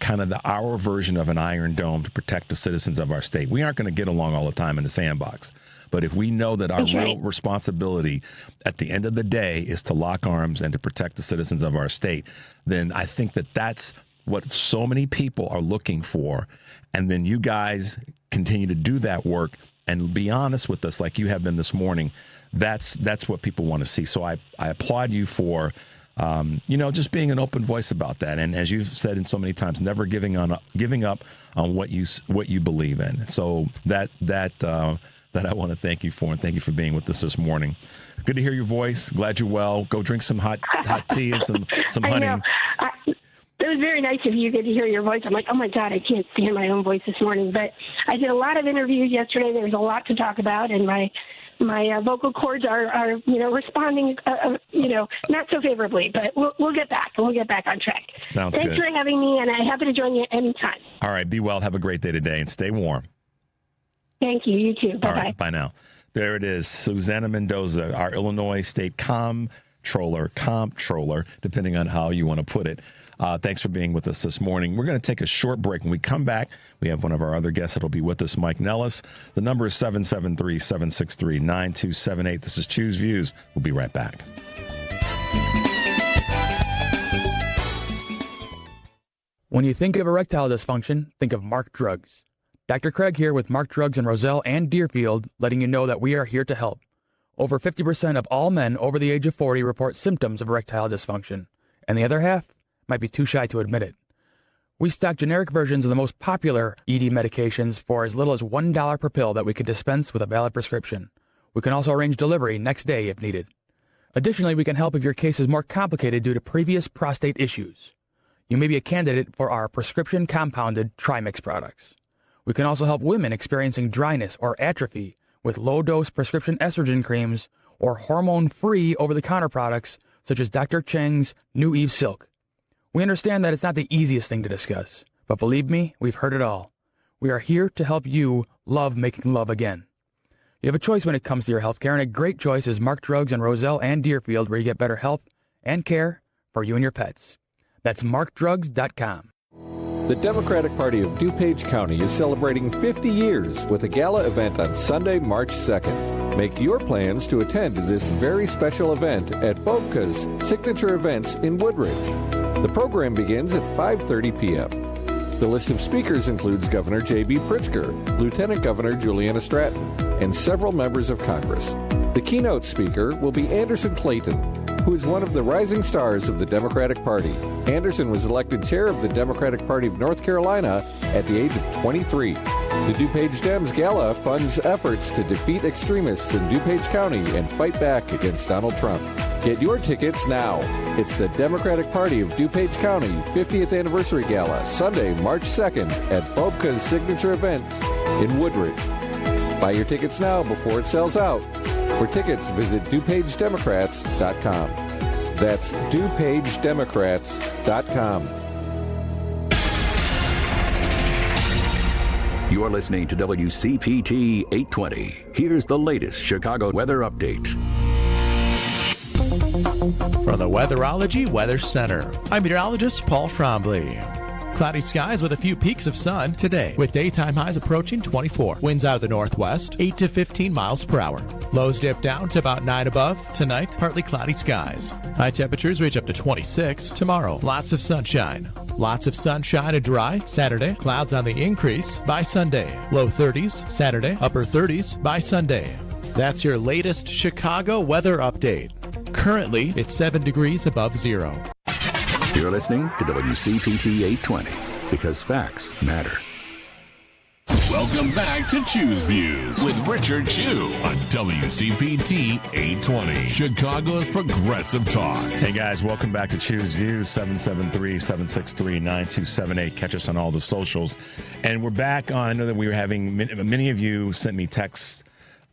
kind of our version of an Iron Dome to protect the citizens of our state. We aren't going to get along all the time in the sandbox. But if we know that our real responsibility at the end of the day is to lock arms and to protect the citizens of our state, then I think that that's what so many people are looking for. And then you guys continue to do that work and be honest with us like you have been this morning. That's what people want to see. So I applaud you for, just being an open voice about that. And as you've said in so many times, never giving up on what you believe in. So that I want to thank you for, and thank you for being with us this morning. Good to hear your voice. Glad you're well. Go drink some hot tea and some honey. I know. It was very nice of you to hear your voice. I'm like, oh my God, I can't stand my own voice this morning. But I did a lot of interviews yesterday. There was a lot to talk about, and my vocal cords are responding, not so favorably. But we'll get back. We'll get back on track. Sounds Thanks good. for having me, and I'm happy to join you anytime. All right, be well. Have a great day today, and stay warm. Thank you. You too. Bye-bye. All right, bye now. There it is, Susana Mendoza, our Illinois State Comptroller, depending on how you want to put it. Thanks for being with us this morning. We're going to take a short break. When we come back, we have one of our other guests that will be with us, Mike Nellis. The number is 773-763-9278. This is Choose Views. We'll be right back. When you think of erectile dysfunction, think of Mark Drugs. Dr. Craig here with Mark Drugs in Roselle and Deerfield, letting you know that we are here to help. Over 50% of all men over the age of 40 report symptoms of erectile dysfunction, and the other half might be too shy to admit it. We stock generic versions of the most popular ED medications for as little as $1 per pill that we can dispense with a valid prescription. We can also arrange delivery next day if needed. Additionally, we can help if your case is more complicated due to previous prostate issues. You may be a candidate for our prescription compounded Trimix products. We can also help women experiencing dryness or atrophy with low-dose prescription estrogen creams or hormone-free over-the-counter products such as Dr. Cheng's New Eve Silk. We understand that it's not the easiest thing to discuss, but believe me, we've heard it all. We are here to help you love making love again. You have a choice when it comes to your health care, and a great choice is Mark Drugs in Roselle and Deerfield, where you get better health and care for you and your pets. That's markdrugs.com. The Democratic Party of DuPage County is celebrating 50 years with a gala event on Sunday, March 2nd. Make your plans to attend this very special event at Bobka's Signature Events in Woodridge. The program begins at 5:30 p.m. The list of speakers includes Governor J.B. Pritzker, Lieutenant Governor Juliana Stratton, and several members of Congress. The keynote speaker will be Anderson Clayton, who is one of the rising stars of the Democratic Party. Anderson was elected chair of the Democratic Party of North Carolina at the age of 23. The DuPage Dems Gala funds efforts to defeat extremists in DuPage County and fight back against Donald Trump. Get your tickets now. It's the Democratic Party of DuPage County 50th Anniversary Gala, Sunday, March 2nd at Bobka's Signature Events in Woodridge. Buy your tickets now before it sells out. For tickets, visit DuPageDemocrats.com. That's DuPageDemocrats.com. You're listening to WCPT 820. Here's the latest Chicago weather update. From the Weatherology Weather Center, I'm meteorologist Paul Trombley. Cloudy skies with a few peaks of sun today, with daytime highs approaching 24. Winds out of the northwest, 8 to 15 miles per hour. Lows dip down to about 9 above. Tonight, partly cloudy skies. High temperatures reach up to 26 tomorrow. Lots of sunshine. Lots of sunshine and dry Saturday. Clouds on the increase by Sunday. Low 30s Saturday, upper 30s by Sunday. That's your latest Chicago weather update. Currently, it's 7 degrees above zero. You're listening to WCPT 820 because facts matter. Welcome back to Choose Views with Richard Chu on WCPT 820, Chicago's Progressive Talk. Hey guys, welcome back to Choose Views, 773-763-9278. Catch us on all the socials. And we're back on, I know that we were having, many of you sent me texts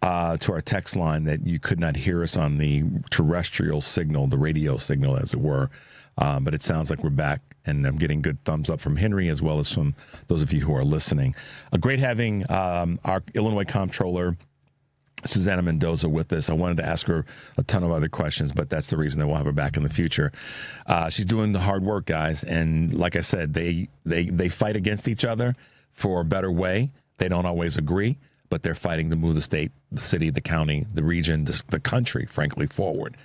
to our text line that you could not hear us on the terrestrial signal, the radio signal as it were. But it sounds like we're back, and I'm getting good thumbs up from Henry as well as from those of you who are listening. Great having our Illinois Comptroller, Susana Mendoza, with us. I wanted to ask her a ton of other questions, but that's the reason that we'll have her back in the future. She's doing the hard work, guys, and like I said, they fight against each other for a better way. They don't always agree, but they're fighting to move the state, the city, the county, the region, the country, frankly, forward.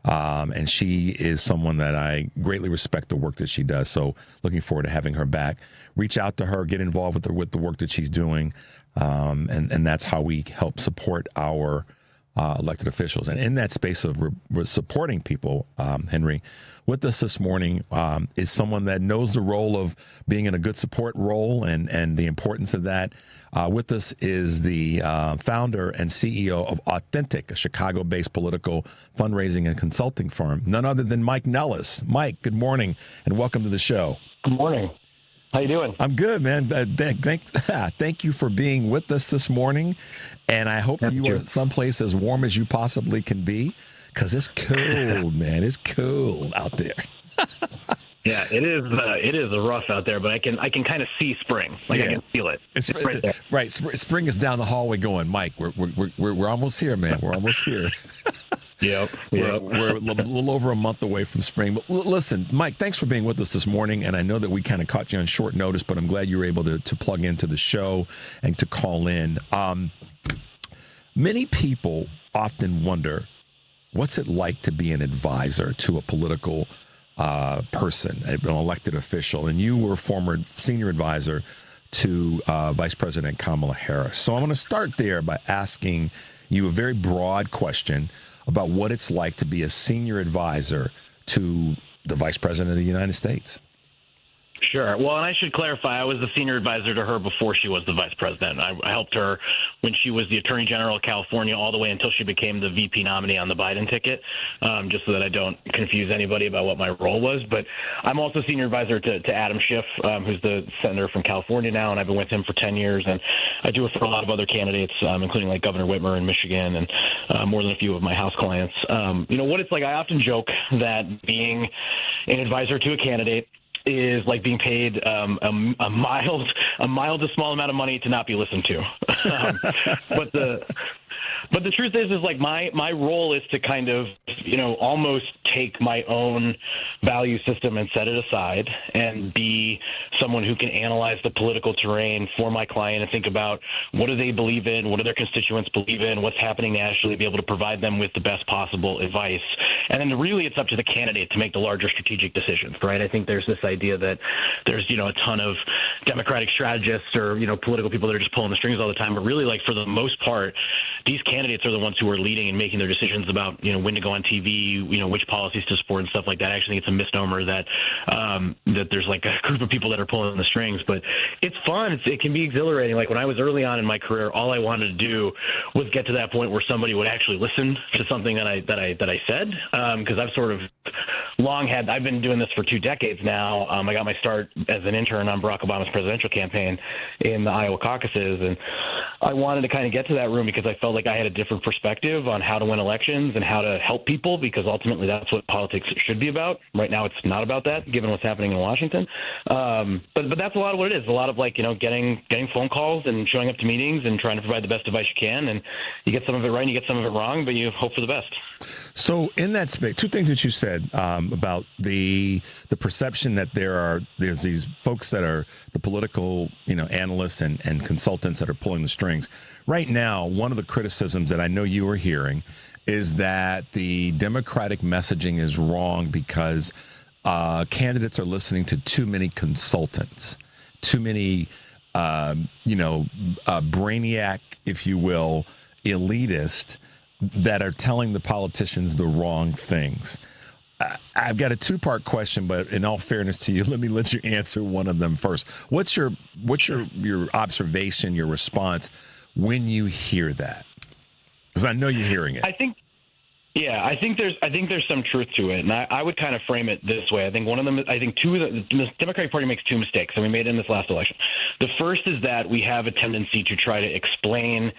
And she is someone that I greatly respect the work that she does. So looking forward to having her back. Reach out to her, get involved with the work that she's doing. And that's how we help support our elected officials. And in that space of supporting people, Henry, with us this morning is someone that knows the role of being in a good support role and the importance of that. With us is the founder and CEO of Authentic, a Chicago-based political fundraising and consulting firm, none other than Mike Nellis. Mike, good morning, and welcome to the show. Good morning. How you doing? I'm good, man. Thank you for being with us this morning, and I hope that you are someplace as warm as you possibly can be, because it's cold, man. It's cold out there. Yeah, it is rough out there, but I can kind of see spring. I can feel it. It's right there. Right, spring is down the hallway going, Mike, we're almost here, man. We're almost here. Yep. We're a little over a month away from spring. But listen, Mike, thanks for being with us this morning. And I know that we kind of caught you on short notice, but I'm glad you were able to plug into the show and to call in. Many people often wonder, what's it like to be an advisor to a political person, an elected official, and you were former senior advisor to Vice President Kamala Harris. So I want to start there by asking you a very broad question about what it's like to be a senior advisor to the Vice President of the United States. Sure. Well, and I should clarify, I was the senior advisor to her before she was the vice president. I helped her when she was the Attorney General of California all the way until she became the VP nominee on the Biden ticket, just so that I don't confuse anybody about what my role was. But I'm also senior advisor to Adam Schiff, who's the senator from California now, and I've been with him for 10 years. And I do it for a lot of other candidates, including like Governor Whitmer in Michigan and more than a few of my House clients. What it's like, I often joke that being an advisor to a candidate is like being paid a mild to small amount of money to not be listened to. But the truth is like my role is to kind of, almost take my own value system and set it aside and be someone who can analyze the political terrain for my client and think about what do they believe in, what do their constituents believe in, what's happening nationally, be able to provide them with the best possible advice. And then really it's up to the candidate to make the larger strategic decisions, right? I think there's this idea that there's, a ton of Democratic strategists or, political people that are just pulling the strings all the time. But really, like, for the most part, these candidates are the ones who are leading and making their decisions about, when to go on TV, which policies to support and stuff like that. I actually think it's a misnomer that that there's like a group of people that are pulling the strings, but it's fun. It can be exhilarating. Like when I was early on in my career, all I wanted to do was get to that point where somebody would actually listen to something that I said. Because I've sort of I've been doing this for 2 decades now. I got my start as an intern on Barack Obama's presidential campaign in the Iowa caucuses, and I wanted to kind of get to that room because I felt like I had a different perspective on how to win elections and how to help people, because ultimately that's what politics should be about. Right now it's not about that, given what's happening in Washington. But that's a lot of what it is. A lot of getting phone calls and showing up to meetings and trying to provide the best advice you can. And you get some of it right and you get some of it wrong, but you hope for the best. So in that space, 2 things that you said about the perception that there's these folks that are the political, analysts and consultants that are pulling the strings. Right now, one of the criticisms that I know you are hearing is that the Democratic messaging is wrong because candidates are listening to too many consultants, too many, brainiac, if you will, elitist that are telling the politicians the wrong things. I've got a 2-part question, but in all fairness to you, let me let you answer one of them first. What's your observation, your response when you hear that? Because I know you're hearing it. I think there's some truth to it, and I would kind of frame it this way. I think the Democratic Party makes 2 mistakes, and we made it in this last election. The first is that we have a tendency to try to explain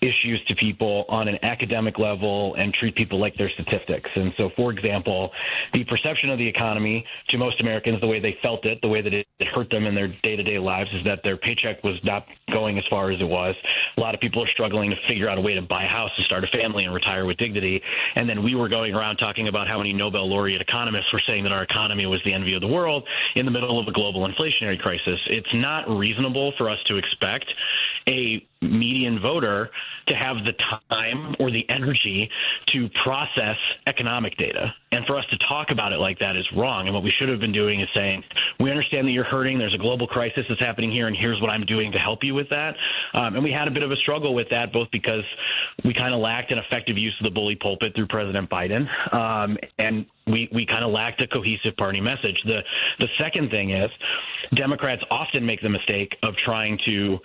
issues to people on an academic level and treat people like they're statistics. And so, for example, the perception of the economy to most Americans, the way they felt it, the way that it hurt them in their day-to-day lives, is that their paycheck was not going as far as it was. A lot of people are struggling to figure out a way to buy a house and start a family and retire with dignity. And then we were going around talking about how many Nobel laureate economists were saying that our economy was the envy of the world in the middle of a global inflationary crisis. It's not reasonable for us to expect a median voter to have the time or the energy to process economic data. And for us to talk about it like that is wrong. And what we should have been doing is saying, we understand that you're hurting. There's a global crisis that's happening here, and here's what I'm doing to help you with that. And we had a bit of a struggle with that, both because we kind of lacked an effective use of the bully pulpit through President Biden, and we kind of lacked a cohesive party message. The second thing is Democrats often make the mistake of trying to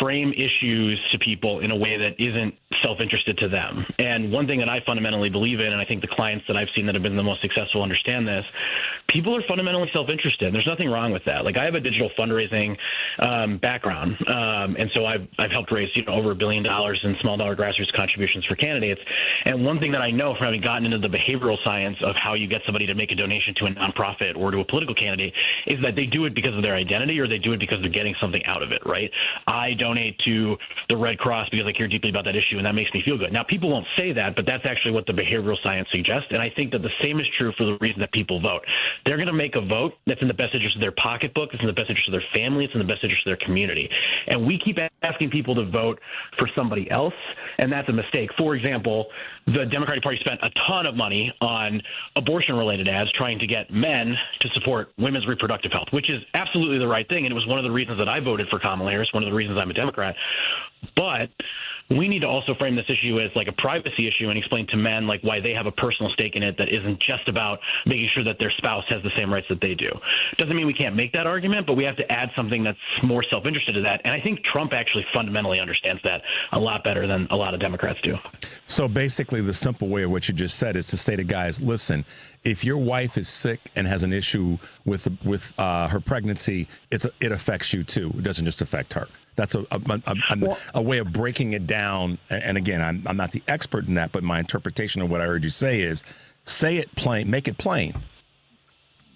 frame issues to people in a way that isn't self-interested to them. And one thing that I fundamentally believe in, and I think the clients that I've seen that have been the most successful understand this, people are fundamentally self-interested. There's nothing wrong with that. Like, I have a digital fundraising background, and so I've helped raise over $1 billion in small dollar grassroots contributions for candidates. And one thing that I know from having gotten into the behavioral science of how you get somebody to make a donation to a nonprofit or to a political candidate is that they do it because of their identity, or they do it because they're getting something out of it, right? I donate to the Red Cross because I care deeply about that issue, and that makes me feel good. Now, people won't say that, but that's actually what the behavioral science suggests, and I think that the same is true for the reason that people vote. They're going to make a vote that's in the best interest of their pocketbook, it's in the best interest of their family, it's in the best interest of their community. And we keep asking people to vote for somebody else, and that's a mistake. For example, the Democratic Party spent a ton of money on abortion-related ads trying to get men to support women's reproductive health, which is absolutely the right thing, and it was one of the reasons that I voted for Kamala Harris, one of the reasons I'm a Democrat. But we need to also frame this issue as like a privacy issue and explain to men like why they have a personal stake in it that isn't just about making sure that their spouse has the same rights that they do. Doesn't mean we can't make that argument, but we have to add something that's more self-interested to that. And I think Trump actually fundamentally understands that a lot better than a lot of Democrats do. So basically, the simple way of what you just said is to say to guys, listen, if your wife is sick and has an issue with her pregnancy, it affects you too. It doesn't just affect her. That's a way of breaking it down. And again, I'm not the expert in that, but my interpretation of what I heard you say is say it plain, make it plain,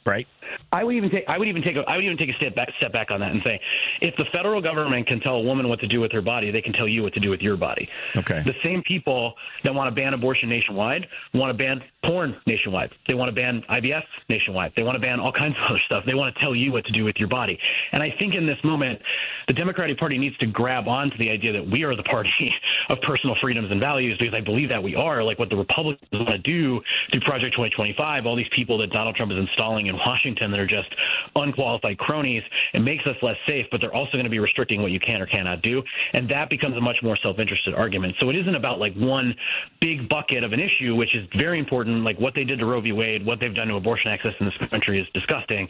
right? I would even take a step back on that and say, if the federal government can tell a woman what to do with her body, they can tell you what to do with your body. Okay. The same people that want to ban abortion nationwide want to ban porn nationwide. They want to ban IVF nationwide. They want to ban all kinds of other stuff. They want to tell you what to do with your body. And I think in this moment, the Democratic Party needs to grab onto the idea that we are the party of personal freedoms and values, because I believe that we are. Like what the Republicans want to do through Project 2025, all these people that Donald Trump is installing in Washington that are just unqualified cronies, it makes us less safe, but they're also going to be restricting what you can or cannot do. And that becomes a much more self-interested argument. So it isn't about like one big bucket of an issue, which is very important, like what they did to Roe v. Wade, what they've done to abortion access in this country is disgusting.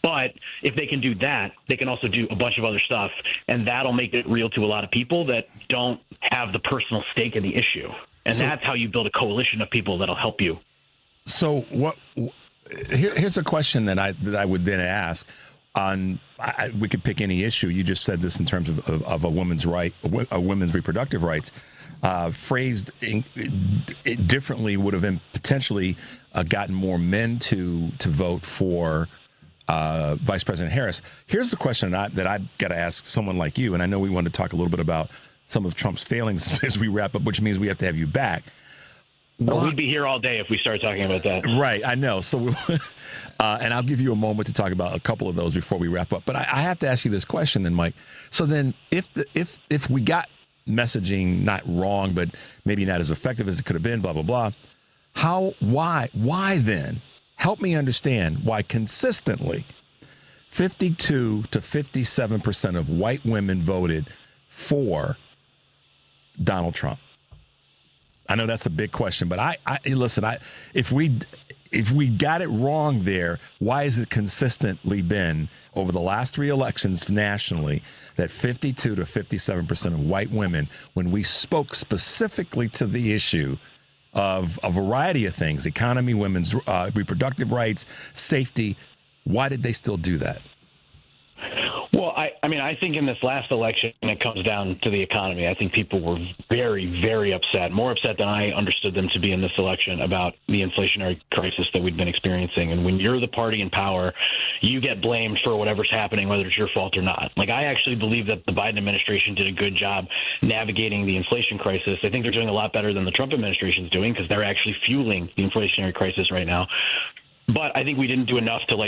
But if they can do that, they can also do a bunch of other stuff, and that'll make it real to a lot of people that don't have the personal stake in the issue. And that's how you build a coalition of people that'll help you. So here's a question that I would then ask. We could pick any issue. You just said this in terms of a woman's right, a women's reproductive rights. Phrased differently would have potentially gotten more men to vote for Vice President Harris. Here's the question that I've got to ask someone like you, and I know we want to talk a little bit about some of Trump's failings as we wrap up, which means we have to have you back. Well, we'd be here all day if we started talking about that. Right, I know. So, and I'll give you a moment to talk about a couple of those before we wrap up. But I have to ask you this question then, Mike. So then, if we got messaging not wrong, but maybe not as effective as it could have been, blah blah blah, why then? Help me understand why consistently 52 to 57% of white women voted for Donald Trump. I know that's a big question, but if we got it wrong there, why has it consistently been over the last three elections nationally that 52 to 57% of white women, when we spoke specifically to the issue of a variety of things, economy, women's reproductive rights, safety, why did they still do that? Well, I think in this last election, it comes down to the economy. I think people were very, very upset, more upset than I understood them to be in this election about the inflationary crisis that we've been experiencing. And when you're the party in power, you get blamed for whatever's happening, whether it's your fault or not. Like, I actually believe that the Biden administration did a good job navigating the inflation crisis. I think they're doing a lot better than the Trump administration is doing, because they're actually fueling the inflationary crisis right now. But I think we didn't do enough to,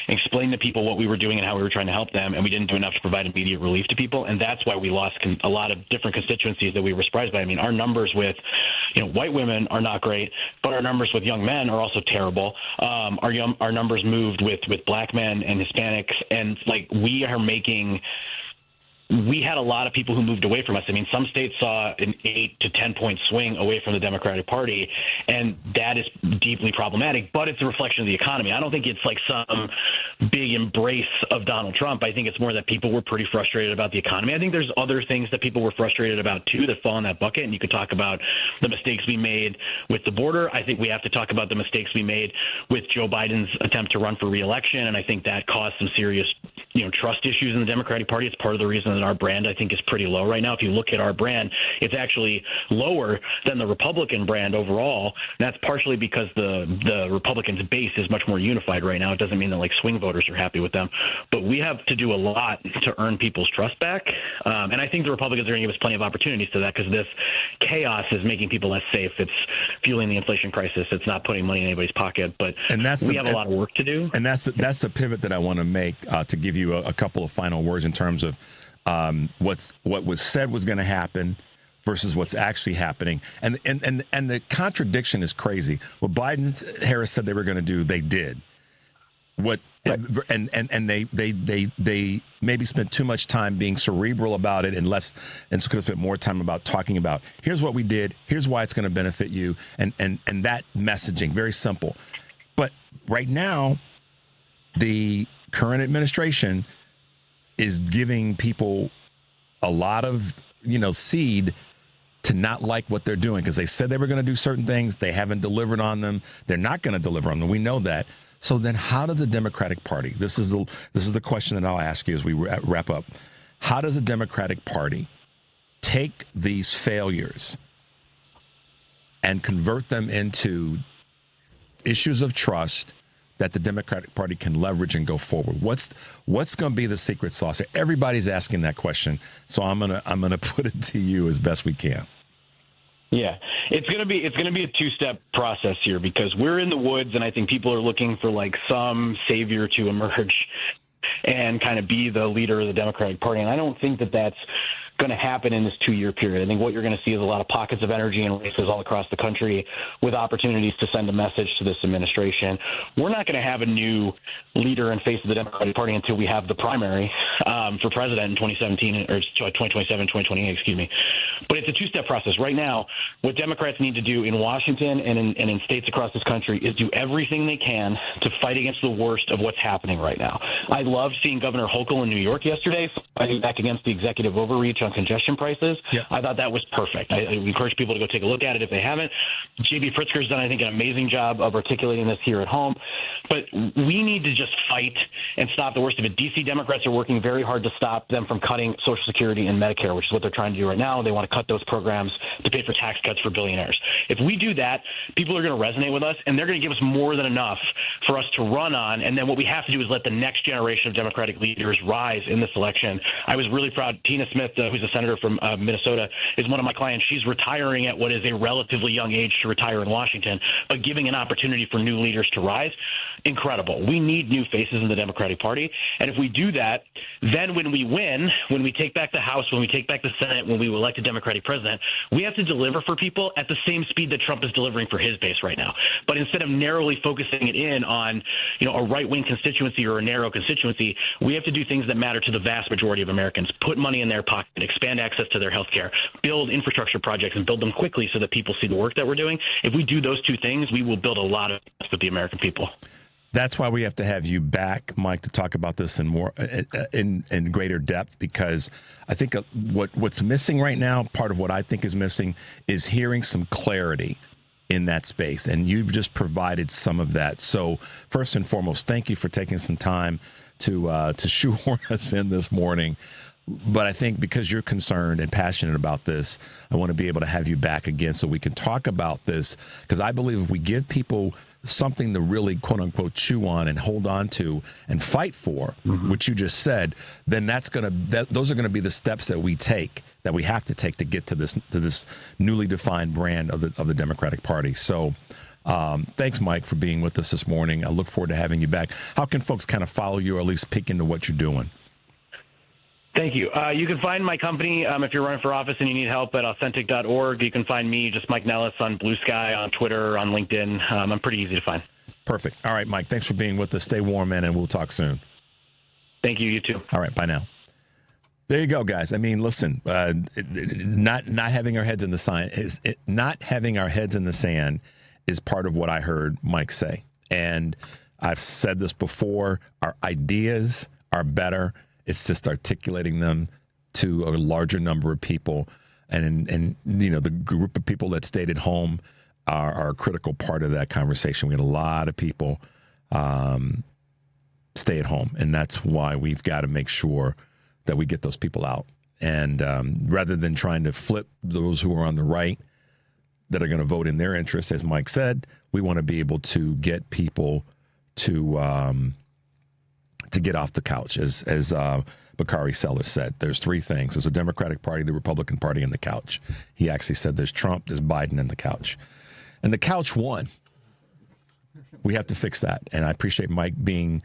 explain to people what we were doing and how we were trying to help them, and we didn't do enough to provide immediate relief to people, and that's why we lost a lot of different constituencies that we were surprised by. I mean, our numbers with, white women are not great, but our numbers with young men are also terrible. Our numbers moved with black men and Hispanics, and we had a lot of people who moved away from us. I mean, some states saw an 8 to 10 point swing away from the Democratic Party, and that is deeply problematic, but it's a reflection of the economy. I don't think it's like some big embrace of Donald Trump. I think it's more that people were pretty frustrated about the economy. I think there's other things that people were frustrated about too that fall in that bucket, and you could talk about the mistakes we made with the border. I think we have to talk about the mistakes we made with Joe Biden's attempt to run for re-election, and I think that caused some serious trust issues in the Democratic Party. It's part of the reason that our brand, I think, is pretty low right now. If you look at our brand, it's actually lower than the Republican brand overall. And that's partially because the Republicans' base is much more unified right now. It doesn't mean that like swing voters are happy with them, but we have to do a lot to earn people's trust back. And I think the Republicans are going to give us plenty of opportunities to that, because this chaos is making people less safe. It's fueling the inflation crisis. It's not putting money in anybody's pocket. But we have a lot of work to do. And that's the pivot that I want to make to give you a couple of final words in terms of what was said was going to happen versus what's actually happening. And the contradiction is crazy. What Biden and Harris said they were going to do, they did. And they maybe spent too much time being cerebral about it and could have spent more time about talking about, here's what we did, here's why it's going to benefit you, and that messaging, very simple. But right now, the current administration is giving people a lot of, seed to not like what they're doing, because they said they were going to do certain things. They haven't delivered on them. They're not going to deliver on them. We know that. So then how does the Democratic Party, this is the question that I'll ask you as we wrap up. How does the Democratic Party take these failures and convert them into issues of trust that the Democratic Party can leverage and go forward? What's going to be the secret sauce? Everybody's asking that question, so I'm gonna put it to you as best we can. Yeah, it's gonna be a two-step process here, because we're in the woods, and I think people are looking for like some savior to emerge and kind of be the leader of the Democratic Party, and I don't think that that's going to happen in this 2-year period. I think what you're going to see is a lot of pockets of energy and races all across the country with opportunities to send a message to this administration. We're not going to have a new leader and face of the Democratic Party until we have the primary for president in 2017 or 2027, 2028, excuse me. But it's a two-step process. Right now, what Democrats need to do in Washington and in states across this country is do everything they can to fight against the worst of what's happening right now. I loved seeing Governor Hochul in New York yesterday fighting back against the executive overreach on congestion prices. Yep. I thought that was perfect. I encourage people to go take a look at it if they haven't. J.B. Pritzker's done, I think, an amazing job of articulating this here at home. But we need to just fight and stop the worst of it. D.C. Democrats are working very hard to stop them from cutting Social Security and Medicare, which is what they're trying to do right now. They want to cut those programs to pay for tax cuts for billionaires. If we do that, people are going to resonate with us, and they're going to give us more than enough for us to run on. And then what we have to do is let the next generation of Democratic leaders rise in this election. I was really proud. Tina Smith, who's a senator from Minnesota, is one of my clients. She's retiring at what is a relatively young age to retire in Washington, but giving an opportunity for new leaders to rise. Incredible. We need new faces in the Democratic Party. And if we do that, then when we win, when we take back the House, when we take back the Senate, when we elect a Democratic president, we have to deliver for people at the same speed that Trump is delivering for his base right now. But instead of narrowly focusing it in on, a right-wing constituency or a narrow constituency, we have to do things that matter to the vast majority of Americans. Put money in their pocket, expand access to their health care, build infrastructure projects, and build them quickly so that people see the work that we're doing. If we do those two things, we will build a lot of trust with the American people. That's why we have to have you back, Mike, to talk about this in more in greater depth, because I think what's missing right now, part of what I think is missing, is hearing some clarity in that space, and you've just provided some of that. So first and foremost, thank you for taking some time to shoehorn us in this morning. But I think because you're concerned and passionate about this, I want to be able to have you back again so we can talk about this, because I believe if we give people something to really, quote unquote, chew on and hold on to and fight for, which you just said, then those are going to be the steps that we have to take to get to this newly defined brand of the Democratic Party. So thanks, Mike, for being with us this morning. I look forward to having you back. How can folks kind of follow you or at least peek into what you're doing? Thank you. You can find my company if you're running for office and you need help at authentic.org. You can find me, just Mike Nellis, on Blue Sky, on Twitter, on LinkedIn. I'm pretty easy to find. Perfect. All right, Mike, thanks for being with us. Stay warm, man, and we'll talk soon. Thank you. You too. All right, bye now. There you go, guys. I mean, listen, not having our heads in the sand is part of what I heard Mike say. And I've said this before, our ideas are better. It's just articulating them to a larger number of people. And the group of people that stayed at home are a critical part of that conversation. We had a lot of people stay at home. And that's why we've got to make sure that we get those people out. And rather than trying to flip those who are on the right that are going to vote in their interest, as Mike said, we want to be able to get people to get off the couch. As Bakari Sellers said, there's three things. There's a Democratic Party, the Republican Party, and the couch. He actually said there's Trump, there's Biden, and the couch. And the couch won. We have to fix that. And I appreciate Mike being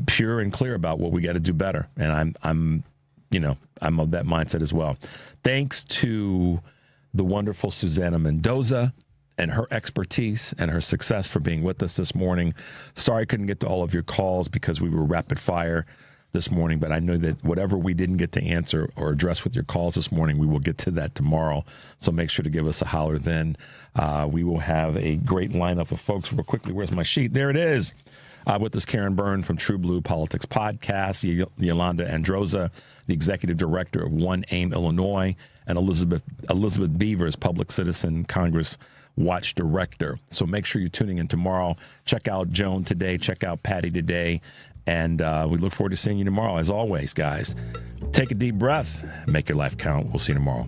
pure and clear about what we got to do better. And I'm of that mindset as well. Thanks to the wonderful Susana Mendoza and her expertise and her success for being with us this morning. Sorry I couldn't get to all of your calls because we were rapid fire this morning, but I know that whatever we didn't get to answer or address with your calls this morning, we will get to that tomorrow. So make sure to give us a holler then. We will have a great lineup of folks. Real quickly, where's my sheet? There it is. With us, Karen Byrne from True Blue Politics Podcast, Yolanda Androza, the Executive Director of One AIM Illinois, and Elizabeth Beavers, Public Citizen Congress Watch Director. So make sure you're tuning in tomorrow. Check out Joan today. Check out Patty today. And we look forward to seeing you tomorrow. As always, guys, take a deep breath. Make your life count. We'll see you tomorrow.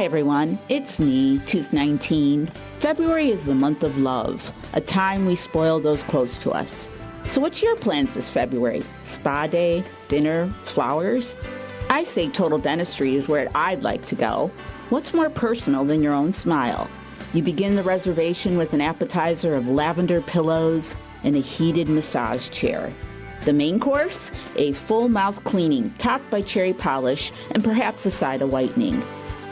Everyone, it's me, Tooth 19. February is the month of love, a time we spoil those close to us. So what's your plans this February? Spa day, dinner, flowers? I say Total Dentistry is where I'd like to go. What's more personal than your own smile? You begin the reservation with an appetizer of lavender pillows and a heated massage chair. The main course? A full mouth cleaning topped by cherry polish and perhaps a side of whitening.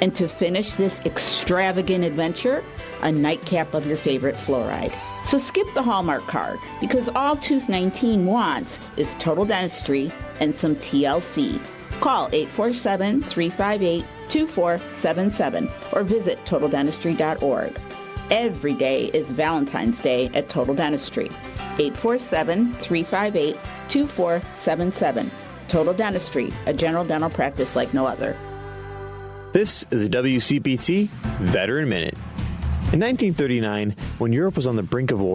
And to finish this extravagant adventure, a nightcap of your favorite fluoride. So skip the Hallmark card, because all Tooth 19 wants is Total Dentistry and some TLC. Call 847-358-2477 or visit TotalDentistry.org. Every day is Valentine's Day at Total Dentistry. 847-358-2477. Total Dentistry, a general dental practice like no other. This is a WCPT Veteran Minute. In 1939, when Europe was on the brink of war,